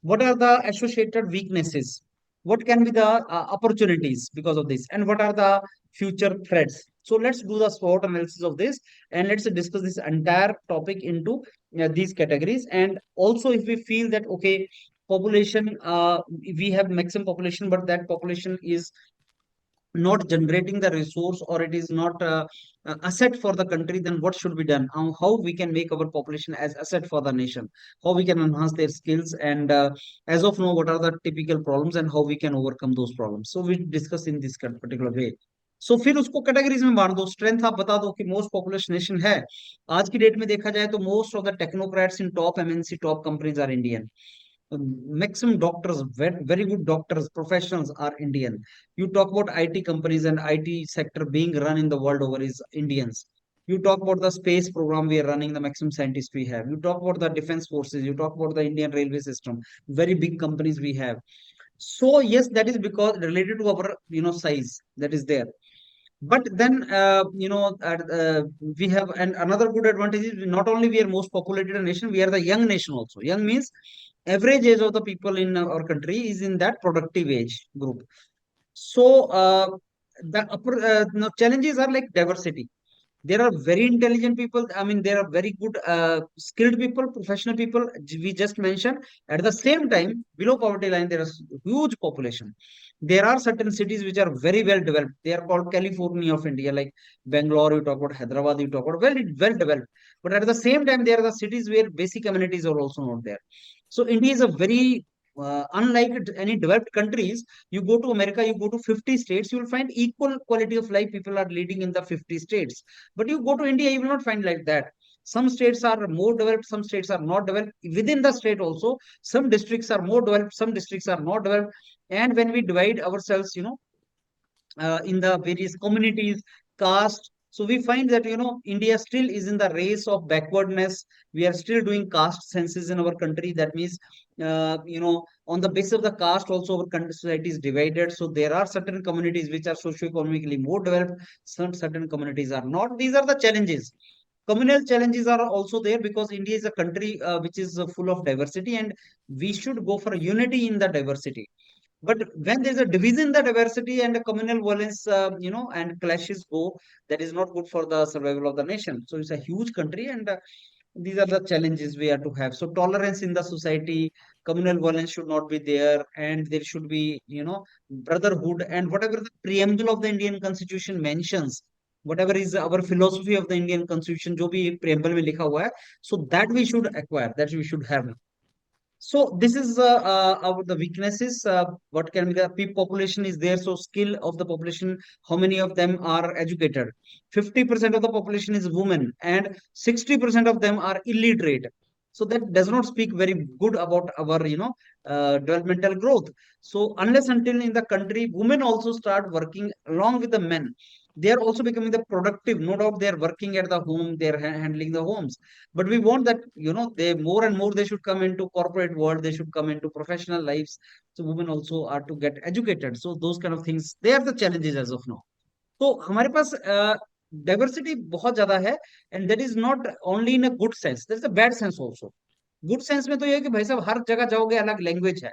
What are the associated weaknesses? What can be the opportunities because of this? And what are the future threats? So let's do the SWOT analysis of this, and let's discuss this entire topic into these categories. And also, if we feel that okay, population, we have maximum population, but that population is not generating the resource, or it is not asset for the country, then what should be done? How we can make our population as asset for the nation, how we can enhance their skills, and as of now, what are the typical problems and how we can overcome those problems. So we discuss in this particular way. So फिर उसको categories में बांट दो. Strength आप बता दो कि most populous nation है. आज की डेट में देखा जाए तो most of the technocrats in top MNC top companies are Indian. Maximum doctors, very good doctors, professionals are Indian. You talk about IT companies and IT sector being run in the world over is Indians. You talk about the space program we are running, the maximum scientists we have. You talk about the defense forces. You talk about the Indian railway system, very big companies we have. So yes, that is because related to our size that is there. But then we have, and another good advantage is not only we are most populated nation, we are the young nation also. Young means average age of the people in our country is in that productive age group. So the challenges are like diversity. There are very intelligent people. I mean, there are very good skilled people, professional people we just mentioned. At the same time, below poverty line, there is huge population. There are certain cities which are very well developed. They are called California of India, like Bangalore. You talk about Hyderabad. You talk about well developed. But at the same time, there are the cities where basic amenities are also not there. So India is a very unlike any developed countries. You go to America, you go to 50 states, you will find equal quality of life. People are leading in the 50 states. But you go to India, you will not find like that. Some states are more developed, some states are not developed. Within the state also, some districts are more developed, some districts are not developed. And when we divide ourselves, in the various communities, caste. So we find that India still is in the race of backwardness. We are still doing caste census in our country. That means, on the basis of the caste, also our country society is divided. So there are certain communities which are socio-economically more developed. Some certain communities are not. These are the challenges. Communal challenges are also there because India is a country which is full of diversity, and we should go for unity in the diversity. But when there's a division in the diversity and a communal violence, and clashes go, that is not good for the survival of the nation. So it's a huge country, and these are the challenges we have to have. So tolerance in the society, communal violence should not be there, and there should be, brotherhood, and whatever the preamble of the Indian Constitution mentions, whatever is our philosophy of the Indian Constitution, जो भी preamble में लिखा हुआ है, so that we should acquire, that we should have. So this is our the weaknesses. What can be the peak population is there? So skill of the population, how many of them are educated? 50% of the population is women, and 60% of them are illiterate. So that does not speak very good about our developmental growth. So unless until in the country, women also start working along with the men, they are also becoming the productive. No doubt they are working at the home, they are handling the homes, but we want that they more and more they should come into corporate world, they should come into professional lives. So women also are to get educated. So those kind of things, they are the challenges as of now. तो हमारे पास diversity बहुत ज्यादा है, and that is not only in a good sense, that is a bad sense also. Good sense में तो ये है कि भाई साहब हर जगह जाओगे अलग लैंग्वेज है,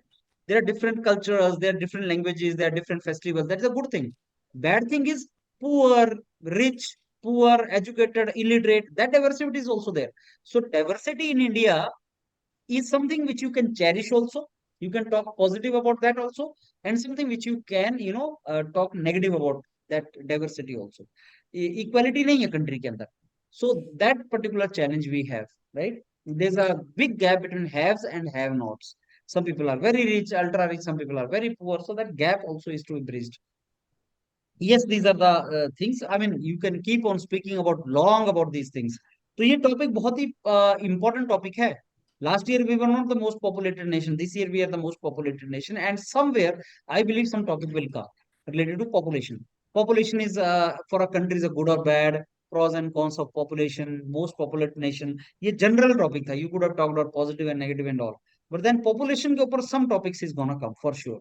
there are different cultures, there are different languages, there are different festivals, that is a good thing. Bad thing is poor, rich, poor, educated, illiterate, that diversity is also there. So diversity in India is something which you can cherish also. You can talk positive about that also, and something which you can, talk negative about that diversity also. Equality nahi hai country ke andar. So that particular challenge we have, right? There's a big gap between haves and have-nots. Some people are very rich, ultra rich. Some people are very poor. So that gap also is to be bridged. Yes, these are the things. I mean, you can keep on speaking about long about these things. तो ये topic बहुत ही important topic है. Last year we were not the most populated nation. This year we are the most populated nation, and somewhere I believe some topic will come related to population. Population is for a country is a good or bad. Pros and cons of population. Most populated nation. ये general topic था. You could have talked about positive and negative and all. But then population के ऊपर some topics is gonna come for sure.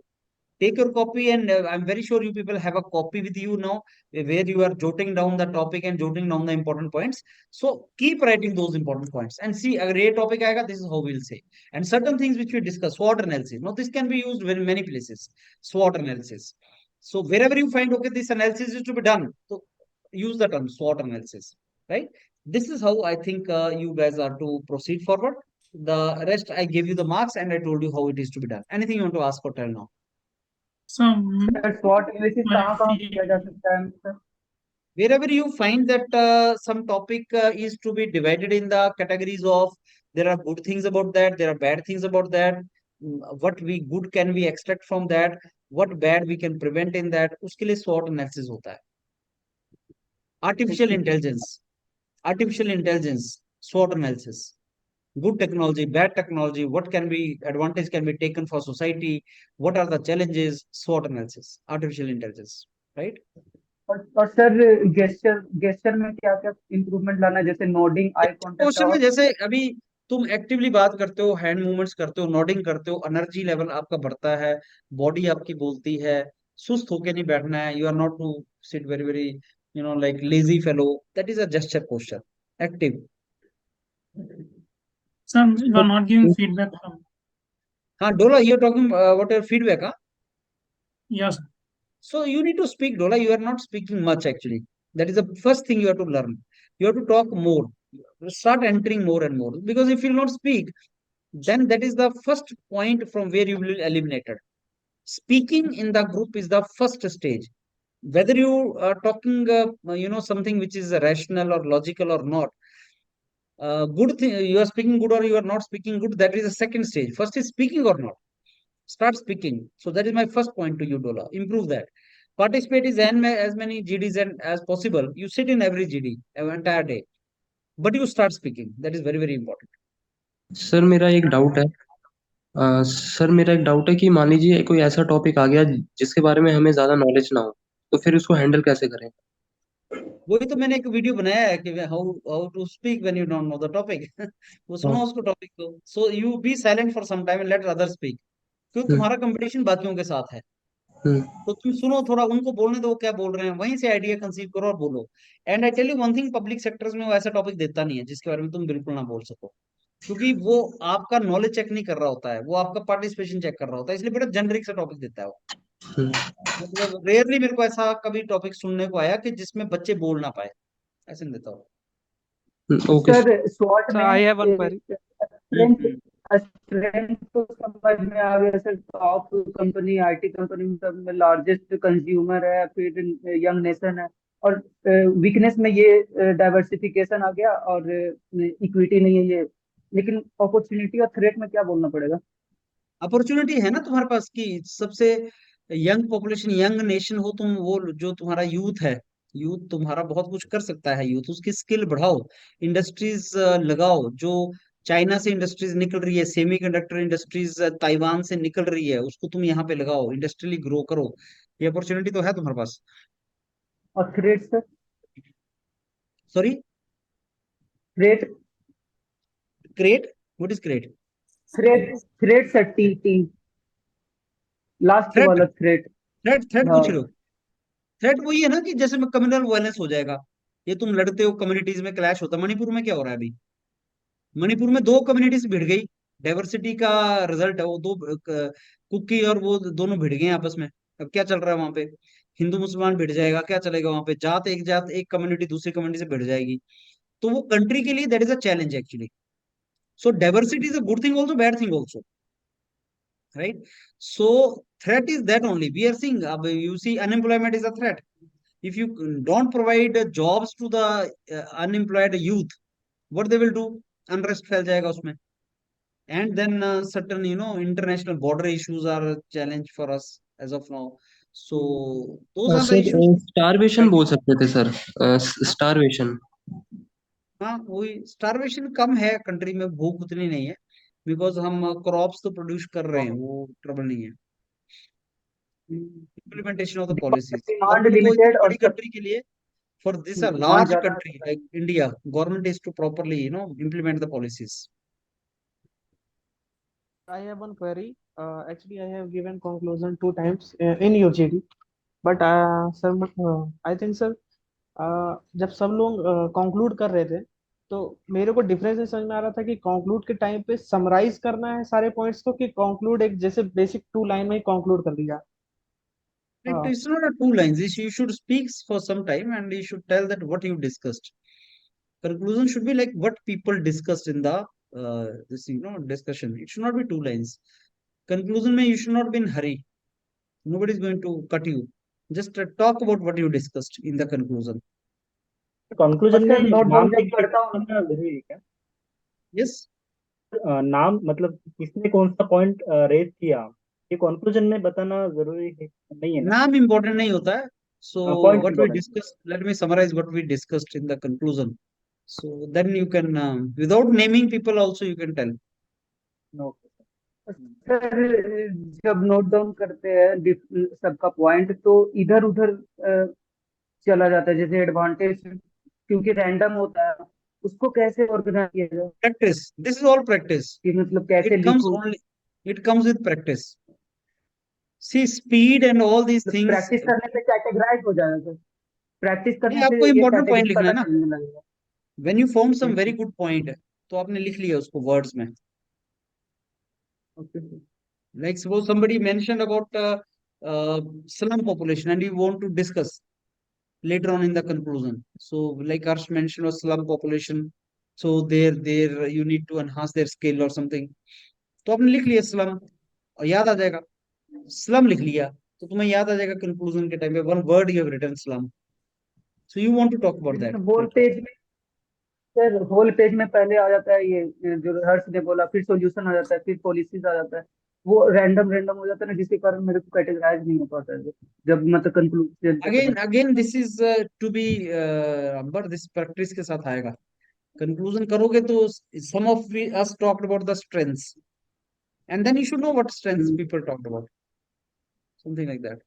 Take your copy, and I'm very sure you people have a copy with you now, where you are jotting down the topic and jotting down the important points. So keep writing those important points and see agar ye topic aayega, this is how we'll say. And certain things which we discuss, SWOT analysis, now this can be used in many places. SWOT analysis, so wherever you find okay this analysis is to be done, so use the term SWOT analysis, right? This is how I think you guys are to proceed forward. The rest I gave you the marks and I told you how it is to be done. Anything you want to ask or tell now? So sir SWOT analysis my कहाँ कहाँ किया जा सकता है sir? Wherever you find that some topic is to be divided in the categories of, there are good things about that, there are bad things about that, what we good can we extract from that, what bad we can prevent in that, उसके लिए SWOT analysis होता है. Artificial intelligence, SWOT analysis. Good technology, bad technology, what can be advantage can be taken for society, what are the challenges, SWOT analysis, artificial intelligence, right? और sir gesture में क्या क्या improvement लाना है, जैसे nodding, eye contact question में और जैसे अभी तुम एक्टिवली बात करते हो, हैंड मूवमेंट्स करते हो, नोडिंग करते हो, एनर्जी लेवल आपका बढ़ता है, बॉडी आपकी बोलती है, सुस्त होके नहीं बैठना है, you are not to sit very very like lazy fellow, that is a gesture question, active. sir, you are not giving feedback from. हाँ Dola, you are talking what your feedback? हाँ, Yes. so you need to speak, Dola. You are not speaking much actually. That is the first thing you have to learn. You have to talk more. Start entering more and more. Because if you will not speak, then that is the first point from where you will be eliminated. Speaking in the group is the first stage. Whether you are talking, something which is rational or logical or not, good thing you are speaking good or you are not speaking good. That is the second stage. First is speaking or not. Start speaking. So that is my first point to you, Dola. Improve that. Participate is as many GDs and as possible. You sit in every GD entire day, but you start speaking. That is very very important. Sir मेरा एक doubt है sir मेरा एक doubt है कि मान लीजिए कोई ऐसा टॉपिक आ गया जिसके बारे में हमें ज्यादा नॉलेज ना हो, तो फिर उसको हैंडल कैसे करें? वही तो मैंने एक वीडियो बनाया है कि how how to speak when you don't know the topic. वो सुनो उसको टॉपिक को. So you be silent for some time and let other speak. क्योंकि तुम्हारा कंपटीशन बाकियों के साथ है, हम्म तो तुम सुनो थोड़ा, उनको बोलने दो वो क्या बोल रहे हैं, वहीं से आइडिया कंसीव करो और बोलो. And I tell you one thing, public sectors में वो ऐसा टॉपिक देता नहीं है जिसके बारे में तुम बिल्कुल ना बोल सको, क्योंकि वो आपका नॉलेज चेक नहीं कर रहा होता है, वो आपका पार्टिसिपेशन चेक कर रहा होता है, इसलिए बड़ा जेनरिक सा टॉपिक देता है वो. हम्म मतलब रेयरली मेरे को ऐसा कभी टॉपिक सुनने को आया कि जिसमें बच्चे बोल ना पाए, ऐसे नहीं देता हूँ. ओके सर SWOT So में I have one query. Strength strength तो समझ में आ गया sir. Top company, IT company में लार्जेस्ट कंज्यूमर है, फिर यंग नेशन है, और वीकनेस में ये डाइवर्सिफिकेशन आ गया और इक्विटी नहीं है ये. लेकिन अपॉर्चुनिटी और थ्रेट में क्या बोलना पड़ेगा? अपॉर्चुनिटी है ना तुम्हारे पास की सबसे यंग पॉपुलेशन, यंग नेशन हो तुम, वो जो तुम्हारा यूथ है, यूथ तुम्हारा बहुत कुछ कर सकता है. यूथ उसकी स्किल बढ़ाओ, इंडस्ट्रीज लगाओ. जो चाइना से इंडस्ट्रीज निकल रही है, सेमीकंडक्टर इंडस्ट्रीज ताइवान से निकल रही है, उसको तुम यहाँ पे लगाओ, इंडस्ट्रियली ग्रो करो. ये अपॉर्चुनिटी तो है तुम्हारे पास. और threat sir? Sorry, threat create, what is create? Threat threat sir, T T last threat, वाला थ्रेट. थ्रेट हाँ. पूछ रहे हो? थ्रेट वही है ना कि जैसे में कम्युनल वायलेंस हो जाएगा, ये तुम लड़ते हो, कम्युनिटीज में क्लैश होता है। मणिपुर में क्या हो रहा है अभी? मणिपुर में दो कम्युनिटीज भिड़ गई, डाइवर्सिटी का रिजल्ट है वो। दो कुकी और वो दोनों भिड़ गए आपस में। अब क्या चल रहा है वहां पे? हिंदू मुसलमान भिड़ जाएगा, क्या चलेगा वहां पे? जात, एक कम्युनिटी दूसरी कम्युनिटी से भिड़ जाएगी। तो वो कंट्री के लिए that is a challenge actually. So diversity is a good thing also, bad thing also, right? So threat is that only we are seeing. You see, unemployment is a threat. If you don't provide jobs to the unemployed youth, what they will do? Unrest फैल जाएगा उसमें। And then certain, international border issues are a challenge for us as of now. So those are the sir issues. Starvation बोल सकते थे sir, हाँ starvation. हाँ, वही starvation कम है कंट्री में, भूख उतनी नहीं है, बिकॉज हम क्रॉप्स तो प्रोड्यूस कर रहे हैं, वो ट्रबल नहीं है। Implementation of the policies, demand government को लिमिटेड इतनी और बड़ी कंट्री के लिए, for this a demand large ज्यादा country like India, government is to properly implement the policies. I have one query. Actually, I have given conclusion two times in UGD, but sir, I think sir, जब सब लोग conclude कर रहे थे, तो मेरे को डिफरेंस नहीं समझ में आ रहा था कि कंक्लूड के टाइम पे समराइज करना है सारे पॉइंट्स को, कि कंक्लूड एक जैसे बेसिक 2 लाइन में ही कंक्लूड कर दिया। It's not a two lines. You should speak for some time and you should tell that what you discussed. Conclusion should be like what people discussed in the this discussion. It should not be 2 lines. Conclusion mein you should not be in hurry. Nobody is going to cut you. Just talk about what you discussed in the conclusion. Conclusion sir में note नाम down जब करता हूँ करना जरूरी है क्या? Yes. नाम मतलब किसने कौन सा पॉइंट रेज किया, ये कंक्लूजन में बताना जरूरी है नहीं है ना? नाम important नहीं होता है. So point what we important. discussed, let me summarize what we discussed in the conclusion. So then you can, without naming people also you can tell. Sir जब नोट डाउन करते हैं सबका पॉइंट, तो इधर उधर चला जाता है, जैसे एडवांटेज, क्योंकि रैंडम होता है, उसको कैसे ऑर्गेनाइज किया जाए Practice. This is all practice. कि मतलब कैसे It comes लिखूं? only, it comes with practice. See, speed and all these things. Practice करने पे कैटेगराइज हो जाएगा सर, प्रैक्टिस नहीं, करने आपको से ये important point कैटेगरी लिखना है पता ना. चलने लगेगा। When you found some very good point, तो आपने लिख लिया उसको words में. Like suppose somebody mentioned about slum population and you want to discuss later on in the conclusion. So like Harsh mentioned was slum population. So there you need to enhance their skill or something. तो आपने लिख लिया slum और याद आ जाएगा. Slum लिख लिया तो तुम्हें याद आ जाएगा conclusion के टाइम पे, one word you have written slum. So you want to talk about that. Whole page में सर, होल पेज में पहले आ जाता है ये जो हर्ष ने बोला, फिर सॉल्यूशन आ जाता है, फिर पॉलिसीज आ जाता है, वो रैंडम रैंडम हो जाता है ना, जिसके कारण मेरे को कैटेगराइज नहीं हो पाता है जब मतलब conclusion. Again this is to be Amber, this practice के साथ आएगा. Conclusion करोगे तो some of us talked about the strengths and then you should know what strengths people talked about, something like that.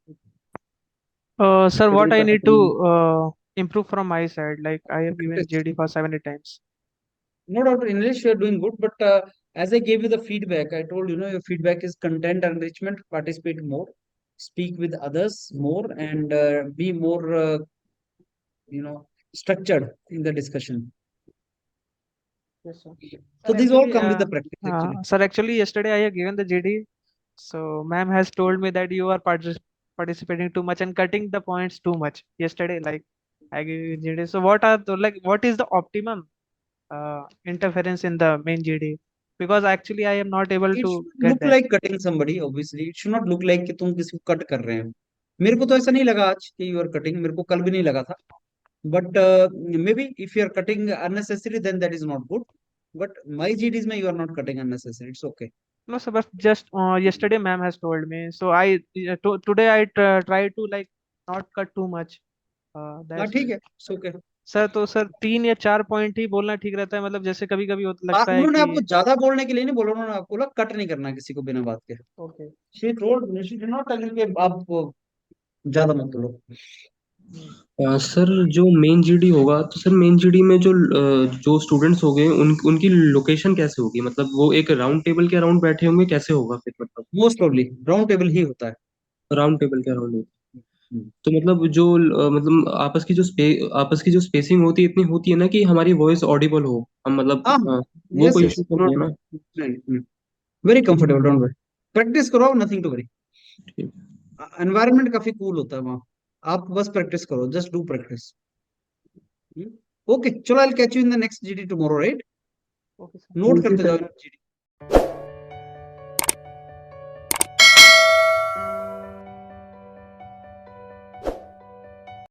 Sir, what I need to improve from my side? Like I have given Practice. JD for 70 times. No doubt in English you are doing good, but as I gave you the feedback, I told your feedback is content enrichment, participate more, speak with others more, and be more structured in the discussion. Yes, sir. So Sir, these all actually, come with the practice actually. Sir, actually, yesterday I have given the JD. So, ma'am has told me that you are participating too much and cutting the points too much. Yesterday, like I gave you JD. So, what is the optimum interference in the main JD? Because actually, I am not able It to should get look that. like cutting somebody, obviously. It should not look like कि तुम किसी को cut कर रहे हो. मेरे को तो ऐसा नहीं लगा आज कि you are cutting. मेरे को कल भी नहीं लगा था. But maybe if you are cutting unnecessary, then that is not good. But my GDs में you are not cutting unnecessary. It's okay. No, sir, but just yesterday, ma'am has told me. So, today I try to like not cut too much. हाँ That's ठीक है. It's okay. Sir, तो sir 3 या 4 point ही बोलना ठीक रहता है, मतलब जैसे कभी कभी लगता है उन्होंने आपको कि ज्यादा बोलने के लिए नहीं बोला, उन्होंने आपको बोला कट नहीं करना किसी को बिना बात के. Okay. she did not tell you कि आप ज्यादा मत बोलो. सर जो मेन जीडी होगा, तो सर मेन जीडी में जो स्टूडेंट्स हो गए उनकी लोकेशन कैसे होगी? मतलब वो एक राउंड टेबल के अराउंड बैठे होंगे, कैसे होगा फिर? मतलब मोस्ट प्रोबेबली राउंड टेबल ही होता है. राउंड टेबल के अराउंड होगा. तो मतलब जो मतलब आपस की जो स्पेसिंग होती है इतनी होती है ना कि हमारी वॉइस ऑडिबल हो, हम मतलब हाँ वो यस कोई यस इशू तो नहीं है ना। Very comfortable, don't worry, practice करो, नथिंग टू वरी। ठीक। एनवायरनमेंट काफी कूल होता है वहाँ, आप बस प्रैक्टिस करो, जस्ट डू प्रैक्टिस। ओके चलो, I catch you in the next GD tomorrow, right? Okay sir. Note thank you करते जाओ सर। जीडी।